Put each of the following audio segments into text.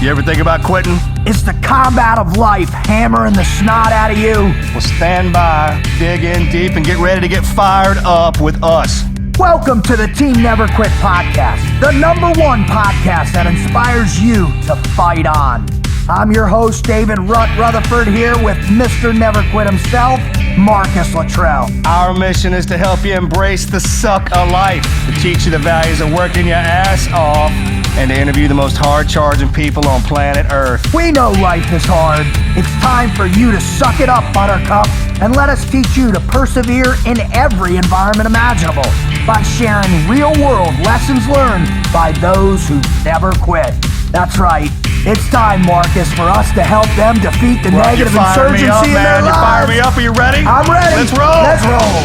You ever think about quitting? It's the combat of life hammering the snot out of you. Well, stand by, dig in deep, and get ready to get fired up with us. Welcome to the Team Never Quit podcast, the #1 podcast that inspires you to fight on. I'm your host, David Rutherford, here with Mr. Never Quit himself, Marcus Luttrell. Our mission is to help you embrace the suck of life, to teach you the values of working your ass off, and to interview the most hard-charging people on planet Earth. We know life is hard. It's time for you to suck it up, Buttercup, and let us teach you to persevere in every environment imaginable by sharing real-world lessons learned by those who never quit. That's right. It's time, Marcus, for us to help them defeat the negative insurgency in their lives. You fire me up. Are you ready? I'm ready. Let's roll. Let's roll.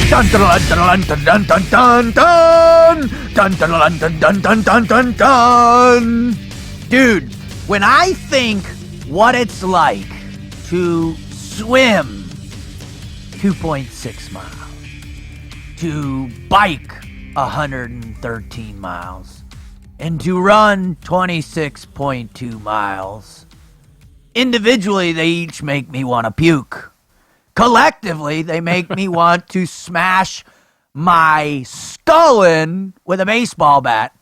Dun dun dun dun dun dun dun dun dun dun dun dun dun dun dun dun. Dude, when I think what it's like to swim 2.6 miles, to bike 113 miles, and to run 26.2 miles, individually they each make me want to puke. Collectively, they make me want to smash my skull in with a baseball bat.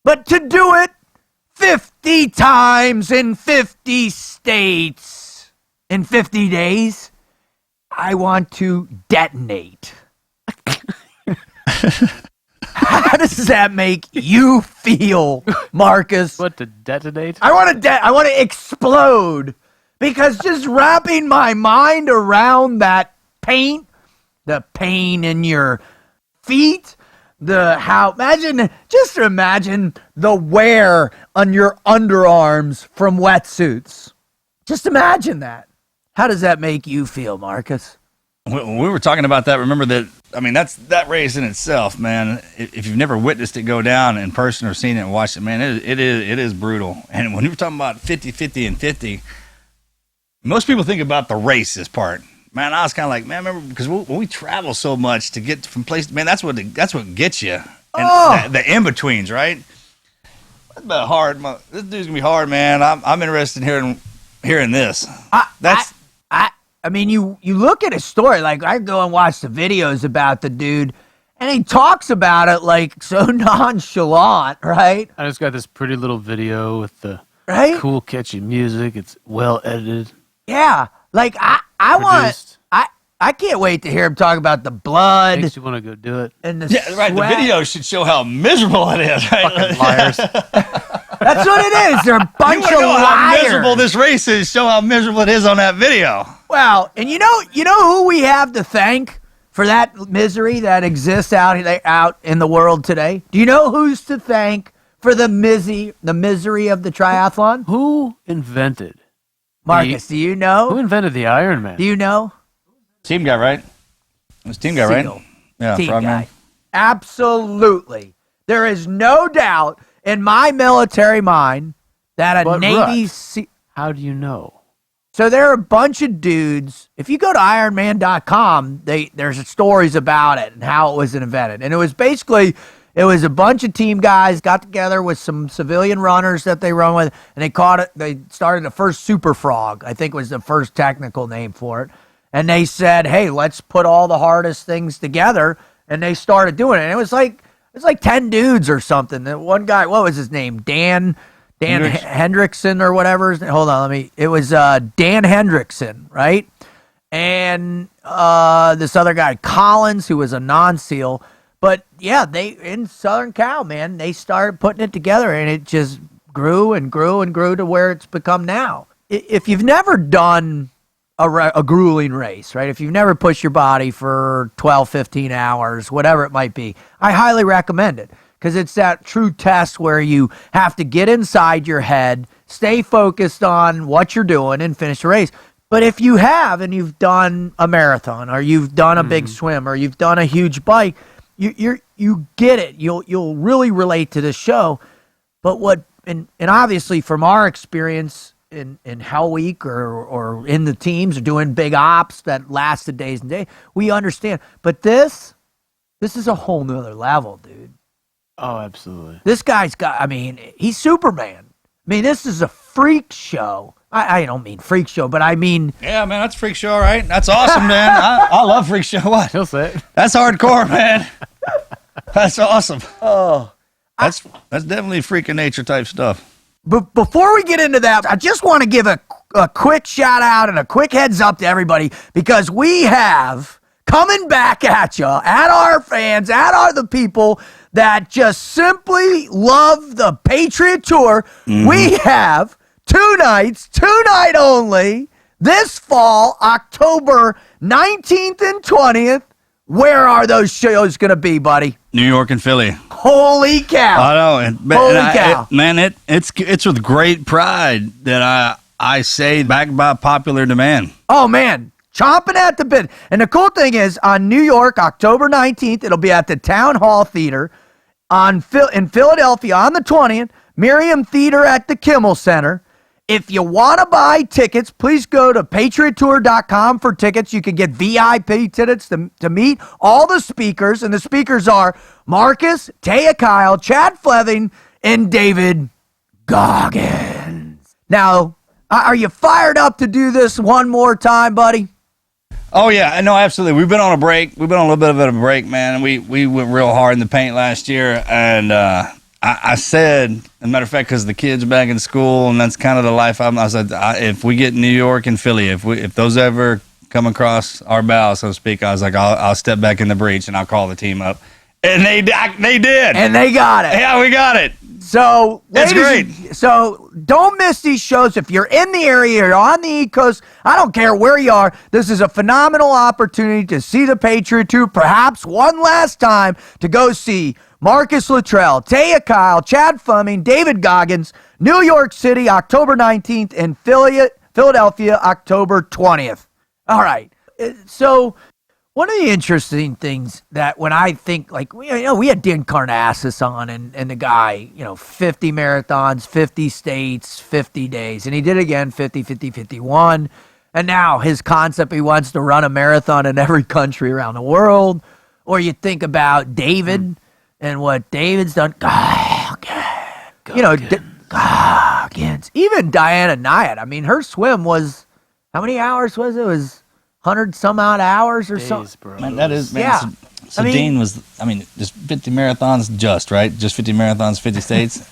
But to do it 50 times in 50 states in 50 days, I want to detonate. How does that make you feel, Marcus? What, to detonate? I want to explode. Because just wrapping my mind around that paint, the pain in your feet, imagine the wear on your underarms from wetsuits. Just imagine that. How does that make you feel, Marcus? When we were talking about that, remember that, I mean, that's that race in itself, man. If you've never witnessed it go down in person or seen it and watched it, man, it is brutal. And when you were talking about 50, 50, and 50, most people think about the races part. Man, I was kind of like, man, remember, because when we travel so much to get from place, man, that's what gets you. And the in-betweens, right? That's about hard. This dude's going to be hard, man. I'm interested in hearing this. I mean, you look at his story, like I go and watch the videos about the dude, and he talks about it like so nonchalant, right? I just got this pretty little video with the cool, catchy music. It's well edited. Yeah, like I can't wait to hear him talk about the blood. Makes you want to go do it. And the right. The video should show how miserable it is. Right? Fucking liars. That's what it is. They're a bunch of liars. How miserable this race is. Show how miserable it is on that video. Well, and you know who we have to thank for that misery that exists out in the world today? Do you know who's to thank for the misery of the triathlon? Who invented? Marcus, do you know? Who invented the Ironman? Do you know? Team guy, right? It was team guy, right? Yeah, team guy. Absolutely. There is no doubt in my military mind that a Navy SEAL... How do you know? So there are a bunch of dudes. If you go to Ironman.com, there's stories about it and how it was invented. And it was basically... It was a bunch of team guys got together with some civilian runners that they run with, and they started the first Super Frog, I think was the first technical name for it. And they said, hey, let's put all the hardest things together. And they started doing it. And it was like 10 dudes or something. And one guy, what was his name? Dan Hendrickson or whatever. Hold on, it was Dan Hendrickson, right? And this other guy, Collins, who was a non-SEAL. But yeah, in Southern Cal, man, they started putting it together, and it just grew and grew and grew to where it's become now. If you've never done a grueling race, right? If you've never pushed your body for 12, 15 hours, whatever it might be, I highly recommend it because it's that true test where you have to get inside your head, stay focused on what you're doing, and finish the race. But if you have, and you've done a marathon, or you've done a big swim, or you've done a huge bike, you get it. You'll really relate to this show. But and obviously from our experience in Hell Week or in the teams or doing big ops that lasted days and days. We understand. But this is a whole nother level, dude. Oh, absolutely. This guy's got, I mean, he's Superman. I mean, this is a freak show. I don't mean freak show, but I mean. Yeah, man, that's freak show, right? That's awesome, man. I love freak show. What? He'll say it. That's hardcore, man. That's awesome. Oh. That's definitely freaking nature type stuff. But before we get into that, I just want to give a quick shout out and a quick heads up to everybody because we have coming back at you, at our fans, the people that just simply love the Patriot Tour. Mm-hmm. We have 2 nights, 2 night only, this fall, October 19th and 20th. Where are those shows going to be, buddy? New York and Philly. Holy cow. I know. Holy cow. It's with great pride that I say backed by popular demand. Oh, man. Chomping at the bit. And the cool thing is, on New York, October 19th, it'll be at the Town Hall Theater. In Philadelphia on the 20th, Miriam Theater at the Kimmel Center. If you want to buy tickets, please go to patriottour.com for tickets. You can get VIP tickets to meet all the speakers. And the speakers are Marcus, Taya Kyle, Chad Fleming, and David Goggins. Now, are you fired up to do this one more time, buddy? Oh, yeah. No, absolutely. We've been on a break. We've been on a little bit of a break, man. We went real hard in the paint last year. And I said, as a matter of fact, because the kids are back in school, and that's kind of the life I said, if we get New York and Philly, if those ever come across our bow, so to speak, I was like, I'll step back in the breach and I'll call the team up. And they did. And they got it. Yeah, we got it. So, that's great. So don't miss these shows. If you're in the area, you're on the East Coast, I don't care where you are, this is a phenomenal opportunity to see the Patriot Tour, perhaps one last time, to go see Marcus Luttrell, Taya Kyle, Chad Fleming, David Goggins, New York City, October 19th, and Philadelphia, October 20th. All right. So one of the interesting things that when I think, like, we had Dan Carnassus on and the guy, 50 marathons, 50 states, 50 days. And he did again, 50, 50, 51. And now his concept, he wants to run a marathon in every country around the world. Or you think about David and what David's done. Goggins. Even Diana Nyad. I mean, her swim was, how many hours was it? It was 100 some odd hours or something. Man, that is, man. Yeah. So Dean was, just 50 marathons, right? Just 50 marathons, 50 states.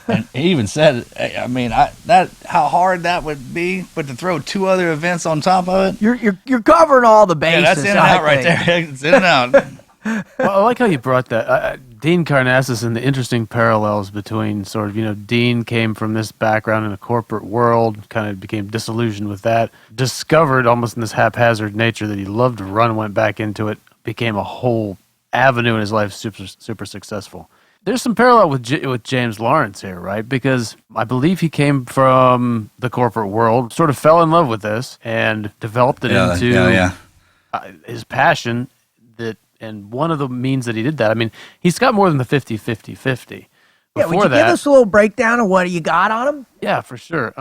And he even said, how hard that would be, but to throw 2 other events on top of it. You're covering all the bases. Yeah, that's in and out right there. It's in and out. Well, I like how you brought that. Dean Carnassus and the interesting parallels between sort of, Dean came from this background in the corporate world, kind of became disillusioned with that, discovered almost in this haphazard nature that he loved to run, went back into it, became a whole avenue in his life, super, super successful. There's some parallel with James Lawrence here, right? Because I believe he came from the corporate world, sort of fell in love with this, and developed it into his passion. And one of the means that he did that, he's got more than the 50-50-50. Yeah, would you give us a little breakdown of what you got on him? Yeah, for sure.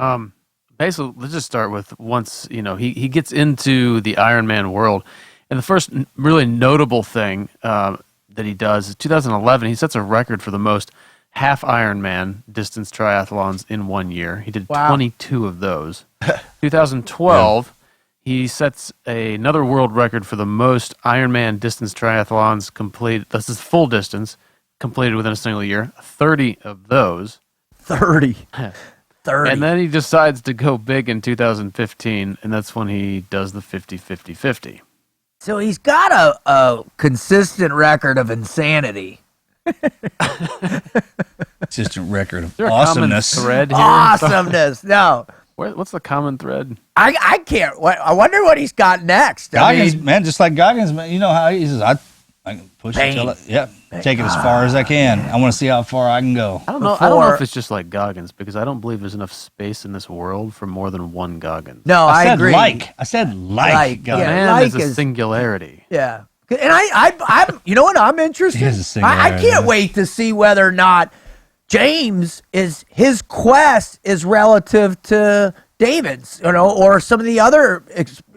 Basically, let's just start with once, he gets into the Ironman world. And the first really notable thing that he does is 2011, he sets a record for the most half Ironman distance triathlons in 1 year. He did 22 of those. 2012... He sets another world record for the most Ironman distance triathlons completed. This is full distance, completed within a single year. 30 of those. 30. And then he decides to go big in 2015, and that's when he does the 50-50-50. So he's got a consistent record of insanity. Consistent record of awesomeness. Thread here? Awesomeness. No. What's the common thread? I can't. I wonder what he's got next. Goggins, man, just like Goggins, man. You know how he says, I can push it till take it as far as I can. I want to see how far I can go. I don't know if it's just like Goggins, because I don't believe there's enough space in this world for more than one Goggins. No, I agree. I said like Goggins. Man, there's a singularity. Yeah. And I'm you know what? I'm interested. I can't wait to see whether or not James his quest is relative to David's, or some of the other,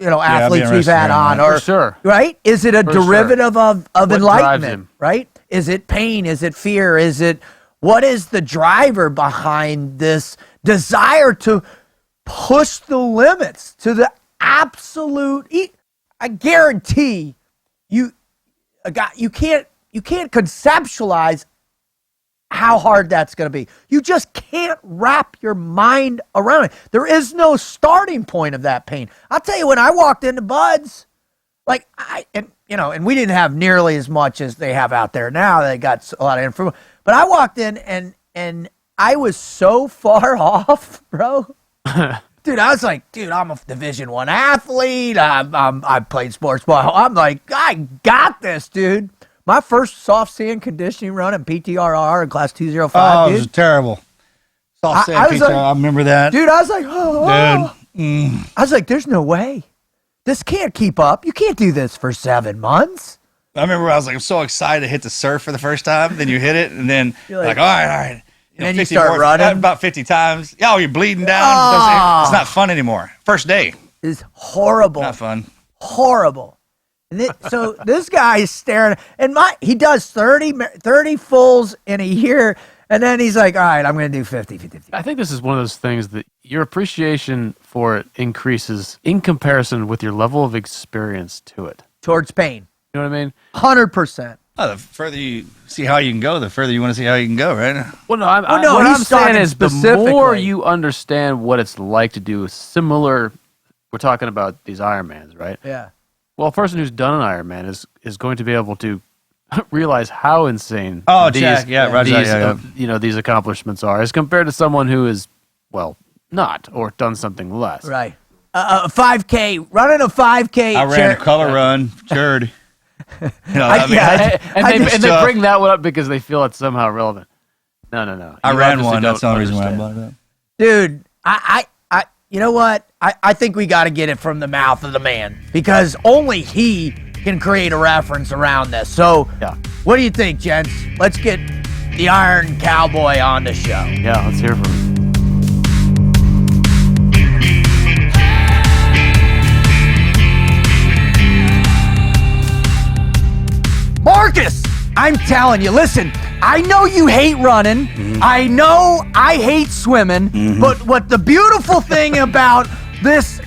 athletes we've had on, or For sure. right? Is it a derivative of drives enlightenment, him? right? Is it pain? Is it fear? What is the driver behind this desire to push the limits to the absolute? I guarantee you can't conceptualize how hard that's going to be. You just can't wrap your mind around it. There is no starting point of that pain. I'll tell you, when I walked into Bud's, and we didn't have nearly as much as they have out there now. They got a lot of information. But I walked in and I was so far off, bro. Dude, I was like, I'm a Division I athlete. I played sports ball. I'm like, I got this, dude. My first soft sand conditioning run in PTRR in class 205. Oh, dude. it was terrible. Soft sand I was pizza. like, I remember that. Dude, I was like, oh. Dude. I was like, there's no way. This can't keep up. You can't do this for 7 months. I remember I was like, I'm so excited to hit the surf for the first time. Then you hit it, and then You're like, like, all right. And then you start running. About 50 times. Yeah, you're bleeding down. It's not fun anymore. First day. It's horrible. Not fun. Horrible. And so this guy is staring, and he does 30 fulls in a year, and then he's like, all right, I'm going to do 50. I think this is one of those things that your appreciation for it increases in comparison with your level of experience to it. Towards pain. You know what I mean? 100%. Oh, the further you see how you can go, the further you want to see how you can go, right? Well, no, no, what I'm he's saying talking is the more specifically. you understand what it's like to do a similar, we're talking about these Ironmans, right? Yeah. Well, a person who's done an Ironman is going to be able to realize how insane these accomplishments are as compared to someone who is, not or done something less. Right. 5K, running a 5K. I ran a color run, charity. And they bring that one up because they feel it's somehow relevant. No. I You ran obviously one. That's the don't only reason why I understand. brought it up. Dude, I you know what? I think we got to get it from the mouth of the man, because only he can create a reference around this. So, Yeah. What do you think, gents? Let's get the Iron Cowboy on the show. Yeah, let's hear from him. Marcus, I'm telling you, listen, I know you hate running. Mm-hmm. I know I hate swimming. Mm-hmm. But what the beautiful thing about this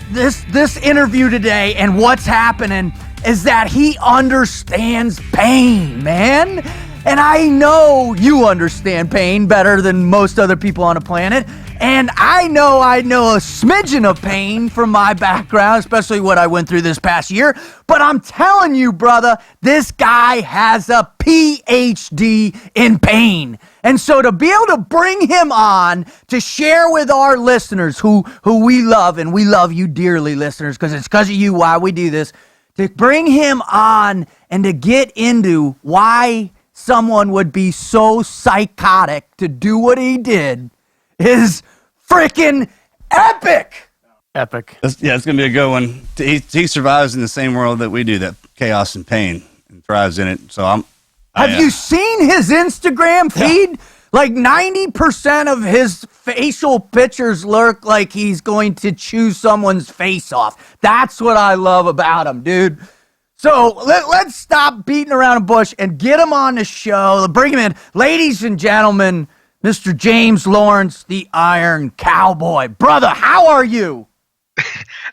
interview today and what's happening is that he understands pain, man. And I know you understand pain better than most other people on the planet. And I know a smidgen of pain from my background, especially what I went through this past year. But I'm telling you, brother, this guy has a PhD in pain. And so to be able to bring him on to share with our listeners who we love, and we love you dearly, listeners, because it's because of you why we do this, to bring him on and to get into why someone would be so psychotic to do what he did is freaking epic. Epic. It's going to be a good one. He survives in the same world that we do, that chaos and pain, and thrives in it. So Have you seen his Instagram feed? Like 90% of his facial pictures look like he's going to chew someone's face off. That's what I love about him, dude. So let's stop beating around the bush and get him on the show. Bring him in. Ladies and gentlemen, Mr. James Lawrence, the Iron Cowboy. Brother, how are you?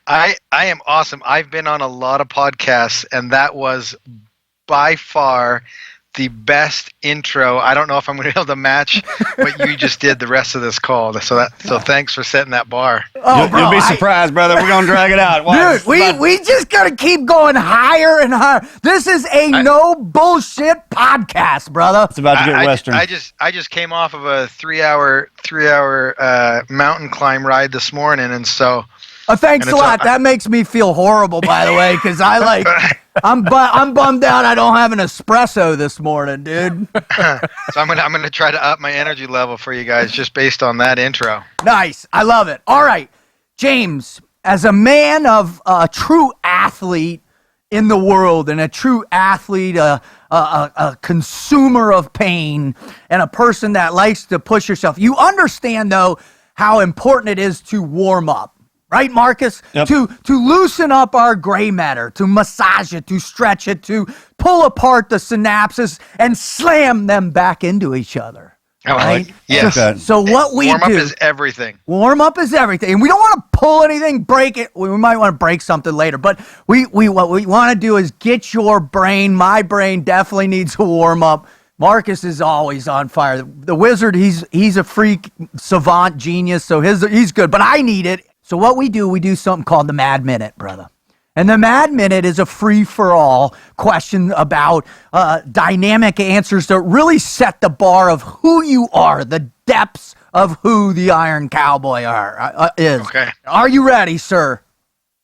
I am awesome. I've been on a lot of podcasts, and that was by far the best intro. I don't know if I'm going to be able to match what you just did the rest of this call. So thanks for setting that bar. Oh, you'll be surprised, brother. We're going to drag it out. Dude, we just got to keep going higher and higher. This is a no bullshit podcast, brother. It's about to get Western. I just came off of a three hour mountain climb ride this morning, and so thanks a lot. That makes me feel horrible, by the way, because I'm bummed out. I don't have an espresso this morning, dude. So I'm gonna try to up my energy level for you guys just based on that intro. Nice, I love it. All right, James, as a man of a true athlete in the world, and a true athlete, a consumer of pain, and a person that likes to push yourself, you understand though how important it is to warm up. right, Marcus? Yep. To loosen up our gray matter, to massage it, to stretch it, to pull apart the synapses and slam them back into each other. Oh, Right? yes. Okay. So what we Warm do up is everything. Warm up is everything, and we don't want to pull anything, break it. We might want to break something later, but what we want to do is get your brain. My brain definitely needs a warm up. Marcus is always on fire. The wizard, he's a freak, savant, genius, so he's good. But I need it. So what we do something called the Mad Minute, brother. And the Mad Minute is a free-for-all question about dynamic answers that really set the bar of who you are, the depths of who the Iron Cowboy is. Okay. Are you ready, sir?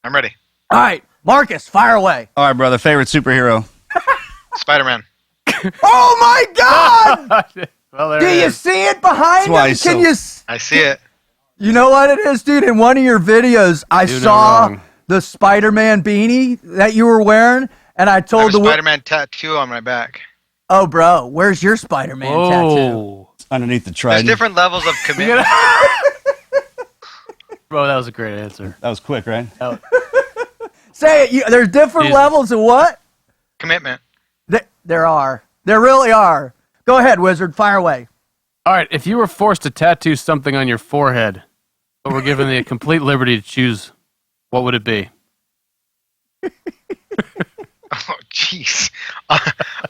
I'm ready. All right, Marcus, fire away. All right, brother. Favorite superhero? Spider-Man. Oh my God! Well, there Do it you is. see it behind That's why him? he's Can so- you? I see it. You know what it is, dude? In one of your videos, I Do no saw wrong. the Spider-Man beanie that you were wearing, and I I told have the a Spider-Man tattoo on my back. oh, bro, where's your Spider-Man tattoo? Whoa. Underneath the There's trident. different levels of You commitment. gotta- Bro, that was a great answer. That was quick, right? Say it. There's different Jesus. levels of what? Commitment. There are. There really are. Go ahead, Wizard. Fire away. All right, if you were forced to tattoo something on your forehead, but were given the complete liberty to choose, what would it be? Oh, jeez.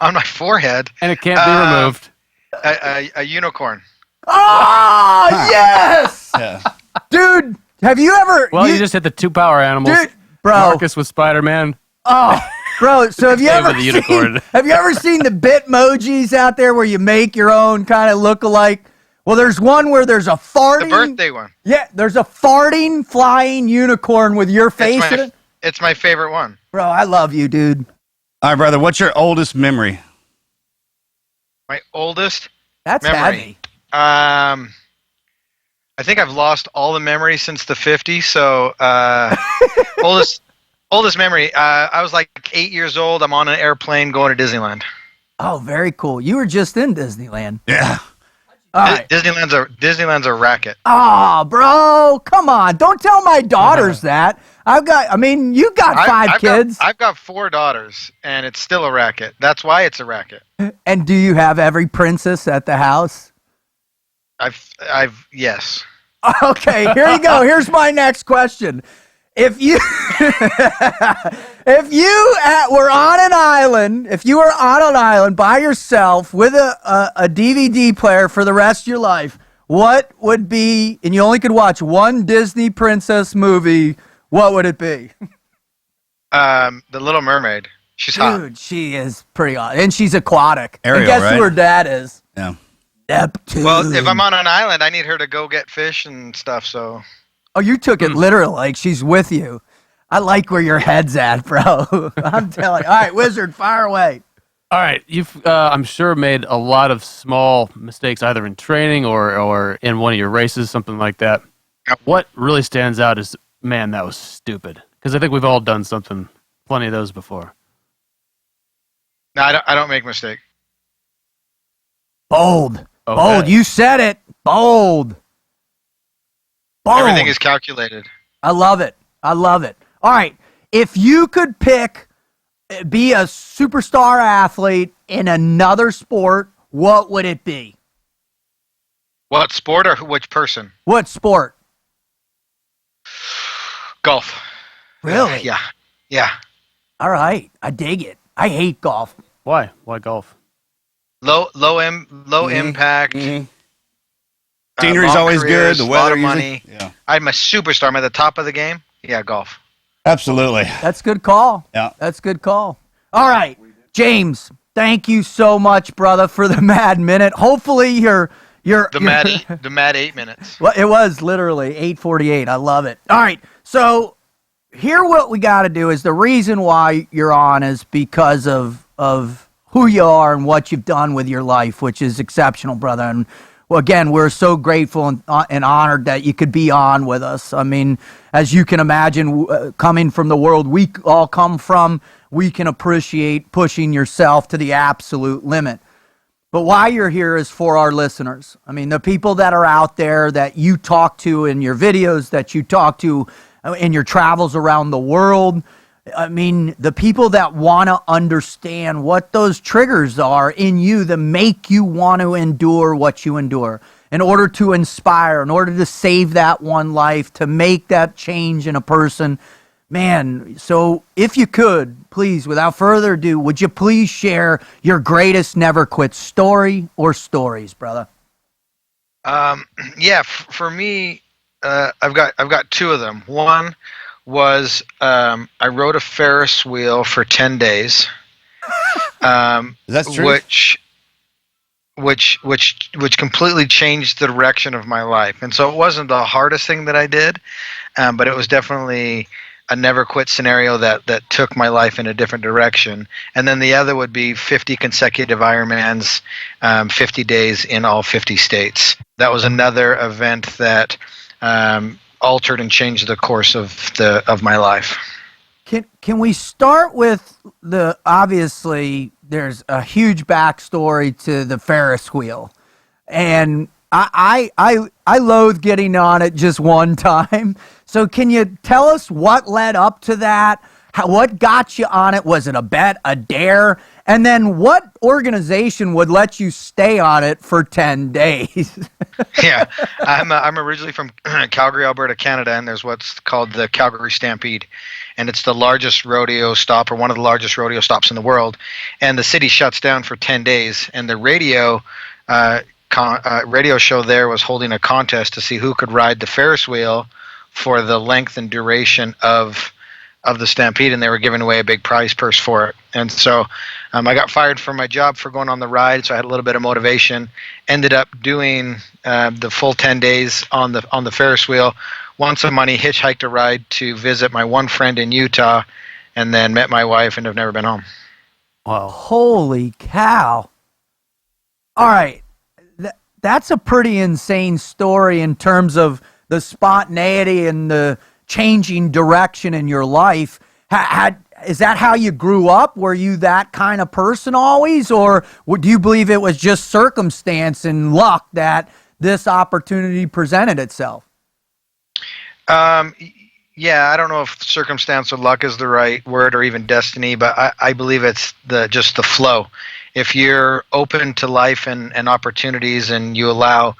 On my forehead, And it can't be removed. a unicorn. Oh, yes! Yeah. Dude, have you ever... Well, you just hit the two power animals. Dude, bro. Marcus with Spider-Man. Oh, bro, so have you Same ever with the unicorn. have you ever seen the Bitmojis out there where you make your own kind of look-alike? Well, there's one where there's a farting... The birthday one. Yeah, there's a farting, flying unicorn with your face in it. It's my favorite one. Bro, I love you, dude. All right, brother. What's your oldest memory? My oldest That's memory. heavy. I think I've lost all the memories since the 50s. So oldest memory. I was like 8 years old. I'm on an airplane going to Disneyland. Oh, very cool. You were just in Disneyland. Yeah. All right. Disneyland's a racket. Oh, bro, come on. Don't tell my daughters that. You got five kids. I've got 4 daughters, and it's still a racket. That's why it's a racket. And do you have every princess at the house? Yes. Okay, here you go. Here's my next question. If you were on an island by yourself with a DVD player for the rest of your life, what would be, and you only could watch one Disney princess movie, what would it be? The Little Mermaid. She's hot. Dude, she is pretty hot. And she's aquatic. Ariel, and guess right? who her dad is? Yeah. Neptune. Well, if I'm on an island, I need her to go get fish and stuff. So Oh, you took it literal, like she's with you. I like where your head's at, bro. I'm telling you. All right, Wizard, fire away. All right, you've, I'm sure, made a lot of small mistakes either in training or in one of your races, something like that. Yep. What really stands out is, man, that was stupid. Because I think we've all done plenty of those before. no, I don't make mistakes. Bold. Okay. Bold. You said it. Bold. Bold. Everything is calculated. I love it. I love it. All right. If you could be a superstar athlete in another sport, what would it be? What sport or which person? What sport? Golf. Really? Yeah. All right. I dig it. I hate golf. Why? Why golf? Low impact. Mm-hmm. Scenery's long always careers, good. The a lot weather of usually- money. Yeah. I'm a superstar. I'm at the top of the game. Yeah, golf. Absolutely. That's good call. Yeah. That's good call. All right. James, thank you so much, brother, for the Mad Minute. Hopefully you're The mad 8 minutes. Well, it was literally 8:48. I love it. All right. So here what we got to do is the reason why you're on is because of who you are and what you've done with your life, which is exceptional, brother. And well, again, we're so grateful and honored that you could be on with us. I mean, as you can imagine, coming from the world we all come from, we can appreciate pushing yourself to the absolute limit. But why you're here is for our listeners. I mean, the people that are out there that you talk to in your videos, that you talk to in your travels around the world. I mean, the people that want to understand what those triggers are in you that make you want to endure what you endure in order to inspire, in order to save that one life, to make that change in a person. Man, so if you could, please, without further ado, would you please share your greatest never quit story or stories, brother? For me, I've got two of them. One was I rode a Ferris wheel for 10 days. That's true. Which completely changed the direction of my life. And so it wasn't the hardest thing that I did, but it was definitely a never quit scenario that took my life in a different direction. And then the other would be 50 consecutive Ironmans, 50 days in all 50 states. That was another event that altered and changed the course of my life. Can we start with obviously there's a huge backstory to the Ferris wheel, and I loathe getting on it just one time. So can you tell us what led up to that? What got you on it? Was it a bet, a dare? And then what organization would let you stay on it for 10 days? Yeah, I'm originally from Calgary, Alberta, Canada, and there's what's called the Calgary Stampede, and it's the largest rodeo stop, or one of the largest rodeo stops in the world. And the city shuts down for 10 days, and the radio show there was holding a contest to see who could ride the Ferris wheel for the length and duration of the Stampede, and they were giving away a big prize purse for it. And so I got fired from my job for going on the ride, so I had a little bit of motivation. Ended up doing the full 10 days on the Ferris wheel. Won some money, hitchhiked a ride to visit my one friend in Utah, and then met my wife and have never been home. Wow. Holy cow. All right. That's a pretty insane story in terms of the spontaneity and the changing direction in your life. Is that how you grew up? Were you that kind of person always? Or do you believe it was just circumstance and luck that this opportunity presented itself? Yeah, I don't know if circumstance or luck is the right word, or even destiny, but I believe it's just the flow. If you're open to life and opportunities, and you allow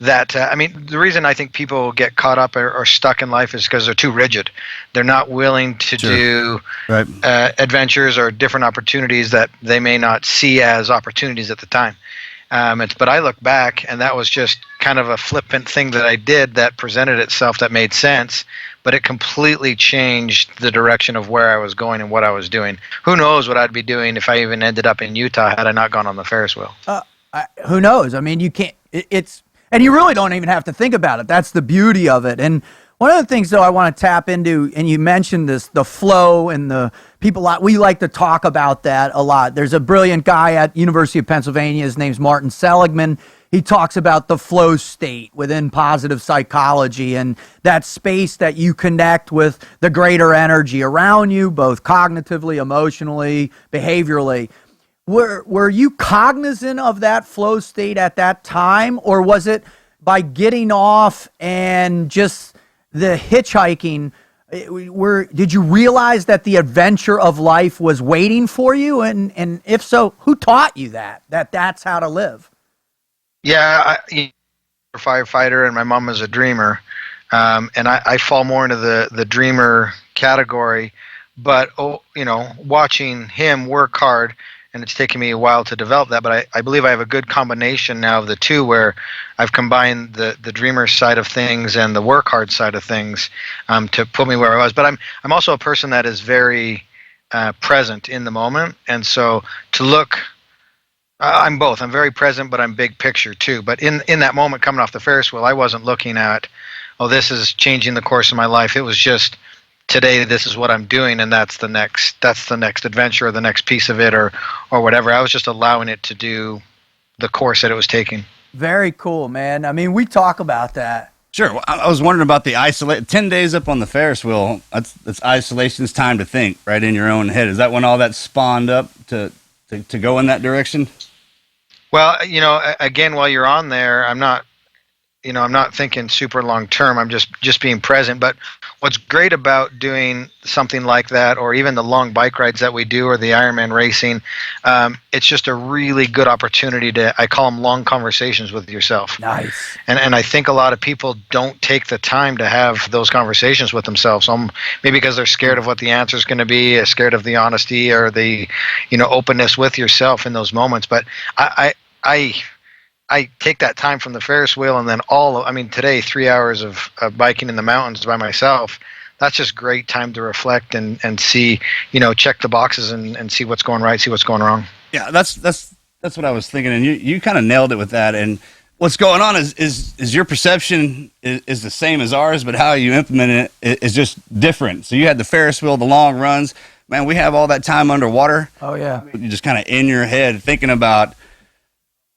that, the reason I think people get caught up or stuck in life is because they're too rigid. They're not willing to do adventures or different opportunities that they may not see as opportunities at the time. But I look back, and that was just kind of a flippant thing that I did that presented itself that made sense, but it completely changed the direction of where I was going and what I was doing. Who knows what I'd be doing if I even ended up in Utah had I not gone on the Ferris wheel. Who knows? I mean, you can't, and you really don't even have to think about it. That's the beauty of it. And one of the things, though, I want to tap into, and you mentioned this, the flow, and the people, we like to talk about that a lot. There's a brilliant guy at University of Pennsylvania. His name's Martin Seligman. He talks about the flow state within positive psychology, and that space that you connect with the greater energy around you, both cognitively, emotionally, behaviorally. Were you cognizant of that flow state at that time, or was it by getting off and just the hitchhiking? Did you realize that the adventure of life was waiting for you? And if so, who taught you that's how to live? Yeah, I'm a firefighter, and my mom was a dreamer, and I fall more into the dreamer category. But watching him work hard. And it's taken me a while to develop that, but I believe I have a good combination now of the two, where I've combined the dreamer side of things and the work hard side of things to put me where I was. But I'm also a person that is very present in the moment, and so to look, I'm both. I'm very present, but I'm big picture too. But in that moment, coming off the Ferris wheel, I wasn't looking at, this is changing the course of my life. It was just, today this is what I'm doing, and that's the next adventure, or the next piece of it, or whatever. I was just allowing it to do the course that it was taking. Very cool, man. I mean, we talk about that. Sure. Well, I was wondering about the 10 days up on the Ferris wheel. That's isolation's time to think, right, in your own head. Is that when all that spawned up to go in that direction? Well, again, while you're on there, I'm not I'm not thinking super long term. I'm just being present. But what's great about doing something like that, or even the long bike rides that we do, or the Ironman racing, it's just a really good opportunity I call them long conversations with yourself. Nice. And I think a lot of people don't take the time to have those conversations with themselves. Maybe because they're scared of what the answer is going to be, scared of the honesty or the, openness with yourself in those moments. But I take that time from the Ferris wheel, and then today 3 hours of biking in the mountains by myself. That's just great time to reflect and see, check the boxes and see what's going right, see what's going wrong. Yeah, that's what I was thinking, and you kind of nailed it with that. And what's going on is your perception is the same as ours, but how you implement it is just different. So you had the Ferris wheel, the long runs. Man, we have all that time underwater. Oh, yeah. You just kind of in your head thinking about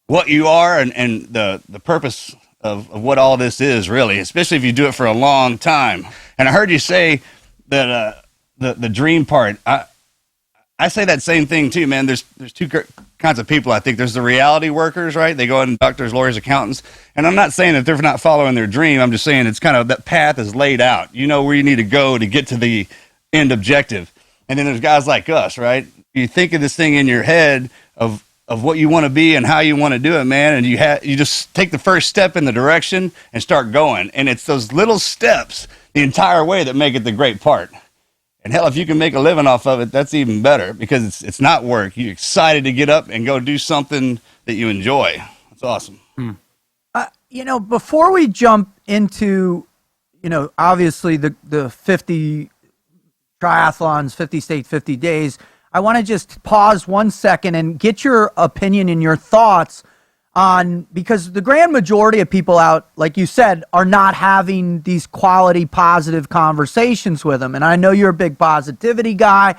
what you are and the purpose of what all this is, really, especially if you do it for a long time. And I heard you say that the dream part. I say that same thing too, man. There's two kinds of people. I think there's the reality workers, right? They go in, doctors, lawyers, accountants. And I'm not saying that they're not following their dream. I'm just saying it's kind of that path is laid out. You know where you need to go to get to the end objective. And then there's guys like us, right? You think of this thing in your head of what you want to be and how you want to do it, man. And you just take the first step in the direction and start going. And it's those little steps the entire way that make it the great part. And hell, if you can make a living off of it, that's even better because it's not work. You're excited to get up and go do something that you enjoy. That's awesome. Before we jump into, obviously the 50 triathlons, 50 states, 50 days, I want to just pause 1 second and get your opinion and your thoughts on, because the grand majority of people out, like you said, are not having these quality, positive conversations with them. And I know you're a big positivity guy.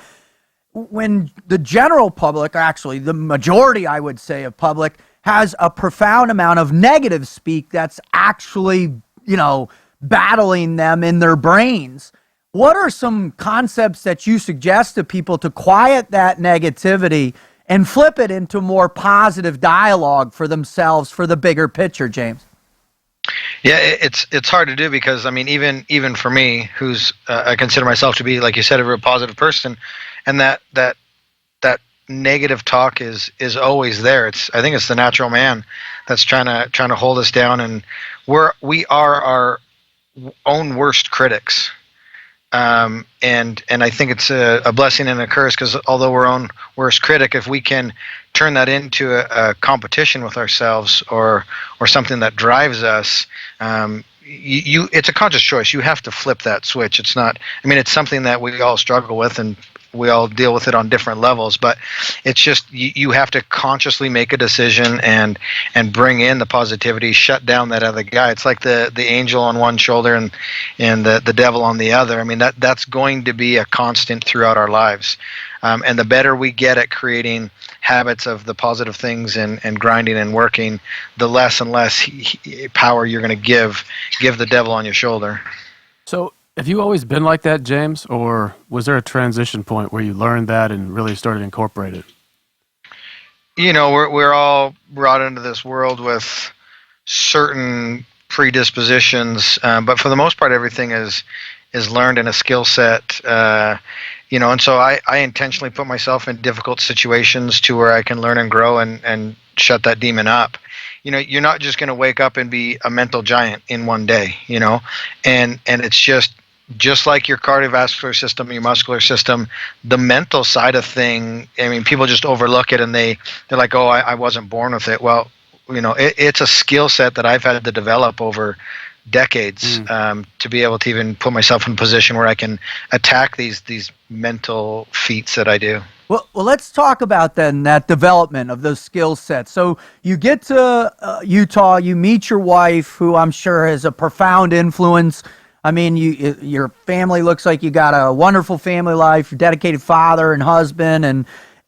When the general public, actually the majority, I would say, of public has a profound amount of negative speak that's actually, battling them in their brains. What are some concepts that you suggest to people to quiet that negativity and flip it into more positive dialogue for themselves, for the bigger picture, James? Yeah, it's hard to do because even for me, who's I consider myself to be, like you said, a real positive person, and that negative talk is always there. I think it's the natural man that's trying to hold us down, and we are our own worst critics. And I think it's a blessing and a curse because although we're our own worst critic, if we can turn that into a competition with ourselves or something that drives us, it's a conscious choice. You have to flip that switch. It's not. It's something that we all struggle with and we all deal with it on different levels, but it's just you have to consciously make a decision and bring in the positivity, shut down that other guy. It's like the angel on one shoulder and the devil on the other. That's going to be a constant throughout our lives. And the better we get at creating habits of the positive things and grinding and working, the less and less power you're going to give the devil on your shoulder. So have you always been like that, James, or was there a transition point where you learned that and really started to incorporate it? We're all brought into this world with certain predispositions, but for the most part, everything is learned in a skill set. And so I intentionally put myself in difficult situations to where I can learn and grow and shut that demon up. You're not just going to wake up and be a mental giant in one day, and it's just like your cardiovascular system, your muscular system, the mental side of thing. People just overlook it and they're like, oh, I wasn't born with it. Well, it's a skill set that I've had to develop over decades to be able to even put myself in a position where I can attack these mental feats that I do. Well, let's talk about then that development of those skill sets. So you get to Utah, you meet your wife, who I'm sure has a profound influence. Your family looks like you got a wonderful family life, you're a dedicated father and husband.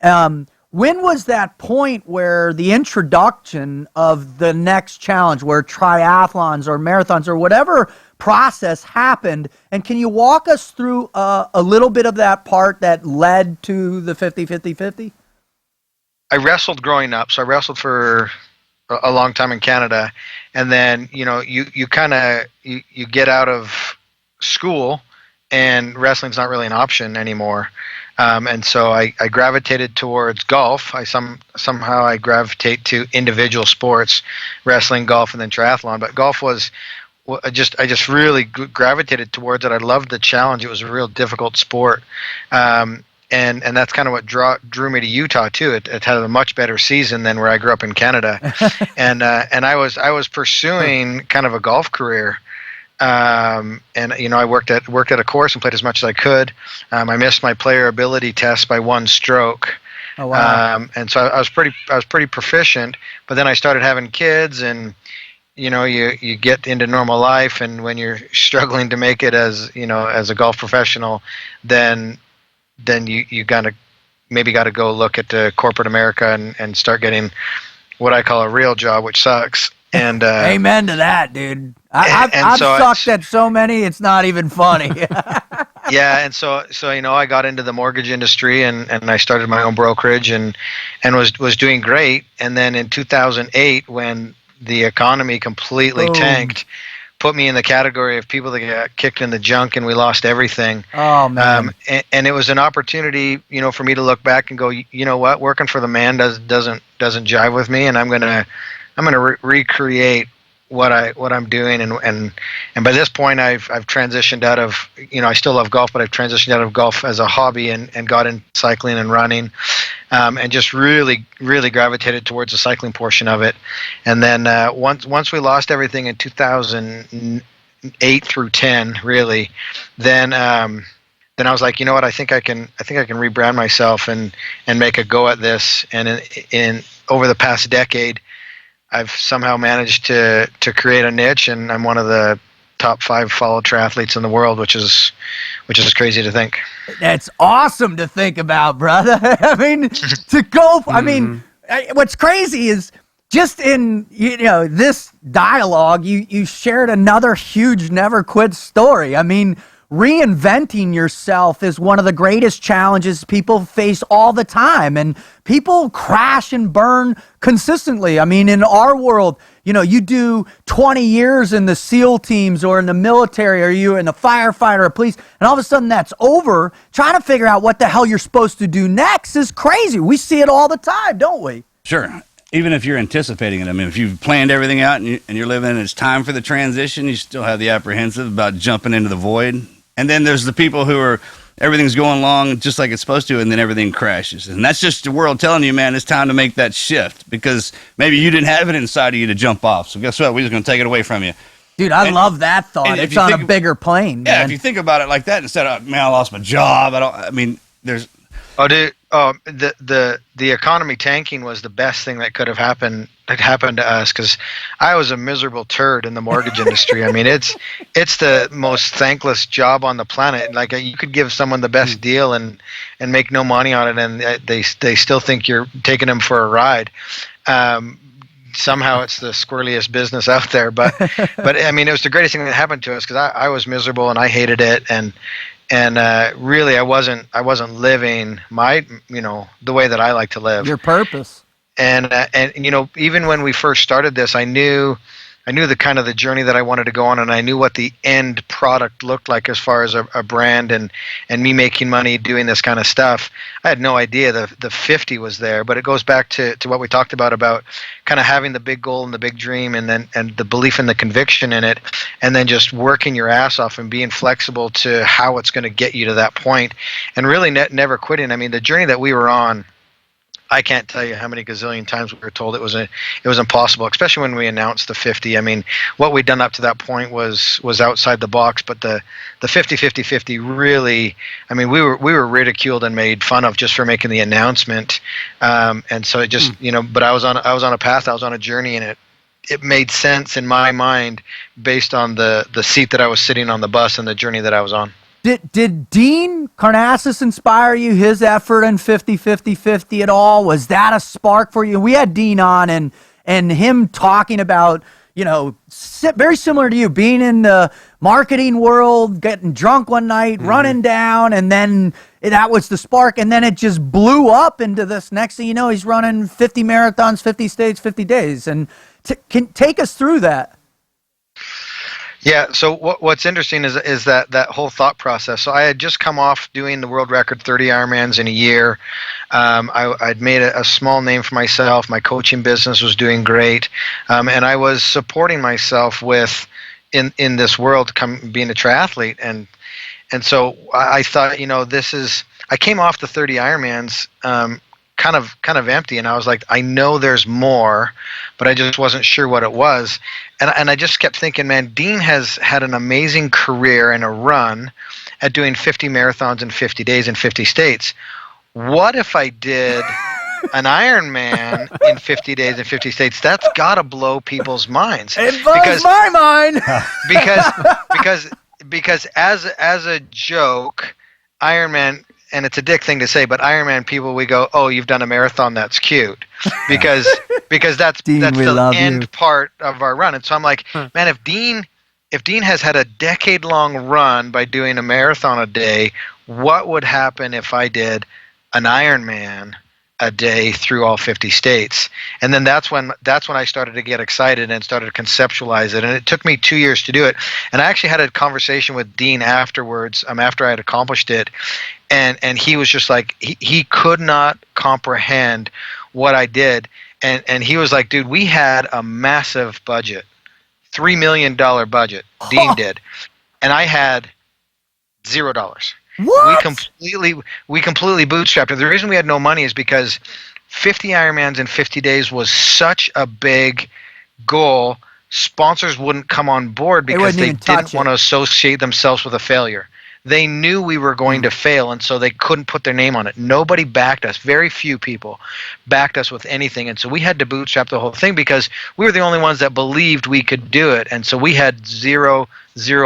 And when was that point where the introduction of the next challenge, where triathlons or marathons or whatever process happened? And can you walk us through a little bit of that part that led to the 50-50-50? I wrestled growing up. So I wrestled for a long time in Canada, and then you kind of you get out of school, and wrestling's not really an option anymore. And so I gravitated towards golf. Somehow I gravitate to individual sports, wrestling, golf, and then triathlon. But golf was I just really gravitated towards it. I loved the challenge. It was a real difficult sport. And that's kind of what drew me to Utah too. It had a much better season than where I grew up in Canada, and I was pursuing kind of a golf career, and I worked at a course and played as much as I could. I missed my player ability test by 1 stroke. Oh, wow. And so I was pretty proficient. But then I started having kids, and you get into normal life, and when you're struggling to make it as a golf professional, then you got to go look at the corporate America and start getting what I call a real job, which sucks. And amen to that, dude. I've so sucked at so many, it's not even funny. Yeah, and so I got into the mortgage industry, and I started my own brokerage, and was doing great. And then in 2008, when the economy completely tanked, put me in the category of people that got kicked in the junk, and we lost everything. Oh man! And it was an opportunity, for me to look back and go, you know what, working for the man doesn't jive with me, and I'm gonna recreate what I'm doing, and by this point I've transitioned out of, I still love golf, but I've transitioned out of golf as a hobby and got into cycling and running, and just really gravitated towards the cycling portion of it. And then once we lost everything in 2008 through 10, really, then I was like, you know what, I think I can rebrand myself and make a go at this. And in over the past decade, I've somehow managed to create a niche, and I'm one of the top 5 followed triathletes in the world, which is crazy to think. That's awesome to think about, brother. I mean, to go. I mean, what's crazy is just in this dialogue, you shared another huge never quit story. I mean, reinventing yourself is one of the greatest challenges people face all the time, and people crash and burn consistently. I mean, in our world, you do 20 years in the SEAL teams or in the military, or you in the firefighter or police, and all of a sudden that's over. Trying to figure out what the hell you're supposed to do next is crazy. We see it all the time, don't we? Sure. Even if you're anticipating it, I mean, if you've planned everything out and you're living and it's time for the transition, you still have the apprehensive about jumping into the void. And then there's the people who are, everything's going along just like it's supposed to, and then everything crashes. And that's just the world telling you, man, it's time to make that shift, because maybe you didn't have it inside of you to jump off. So guess what? We're just going to take it away from you. Dude, I love that thought. It's on a bigger plane, man. Yeah, if you think about it like that, instead of, man, I lost my job. There's... Oh, dude, the economy tanking was the best thing that could have happened to us, because I was a miserable turd in the mortgage industry. I mean, it's the most thankless job on the planet. Like, you could give someone the best deal and make no money on it, and they still think you're taking them for a ride. Somehow it's the squirreliest business out there, but I mean, it was the greatest thing that happened to us, because I was miserable and I hated it, and really I wasn't living my the way that I like to live. Your purpose. And even when we first started this, I knew the kind of the journey that I wanted to go on, and I knew what the end product looked like as far as a brand and me making money doing this kind of stuff. I had no idea the 50 was there, but it goes back to what we talked about kind of having the big goal and the big dream, and the belief and the conviction in it, and then just working your ass off and being flexible to how it's going to get you to that point, and really never quitting. I mean, the journey that we were on, I can't tell you how many gazillion times we were told it was impossible, especially when we announced the 50. I mean, what we'd done up to that point was outside the box, but the 50-50-50 really, I mean, we were ridiculed and made fun of just for making the announcement. And so it just, but I was on a path, I was on a journey, and it made sense in my mind based on the seat that I was sitting on the bus and the journey that I was on. Did Dean Karnazes inspire you, his effort in 50-50-50 at all? Was that a spark for you? We had Dean on, and him talking about, very similar to you, being in the marketing world, getting drunk one night, running down, and then that was the spark, and then it just blew up into this. Next thing you know, he's running 50 marathons, 50 states, 50 days, and can take us through that. Yeah. So what's interesting is that whole thought process. So I had just come off doing the world record 30 Ironmans in a year. I'd made a small name for myself. My coaching business was doing great, and I was supporting myself with in this world being a triathlete, and so I thought, I came off the 30 Ironmans kind of empty, and I was like, I know there's more, but I just wasn't sure what it was. And I just kept thinking, man, Dean has had an amazing career and a run at doing 50 marathons in 50 days in 50 states. What if I did an Ironman in 50 days in 50 states? That's got to blow people's minds. It blows my mind. because as a joke, Ironman, and it's a dick thing to say, but Ironman people, we go, oh, you've done a marathon, that's cute, because that's Dean, the end part of our run. And so I'm like, man, if Dean has had a decade-long run by doing a marathon a day, what would happen if I did an Ironman a day through all 50 states? And then that's when I started to get excited and started to conceptualize it. And it took me 2 years to do it. And I actually had a conversation with Dean afterwards, after I had accomplished it. And he was just like, he could not comprehend what I did. And he was like, dude, we had a massive budget, $3 million budget, Dean did. And I had $0. What? We completely bootstrapped it. The reason we had no money is because 50 Ironmans in 50 days was such a big goal. Sponsors wouldn't come on board because they didn't want to associate themselves with a failure. They knew we were going to fail, and so they couldn't put their name on it. Nobody backed us. Very few people backed us with anything, and so we had to bootstrap the whole thing because we were the only ones that believed we could do it, and so we had zero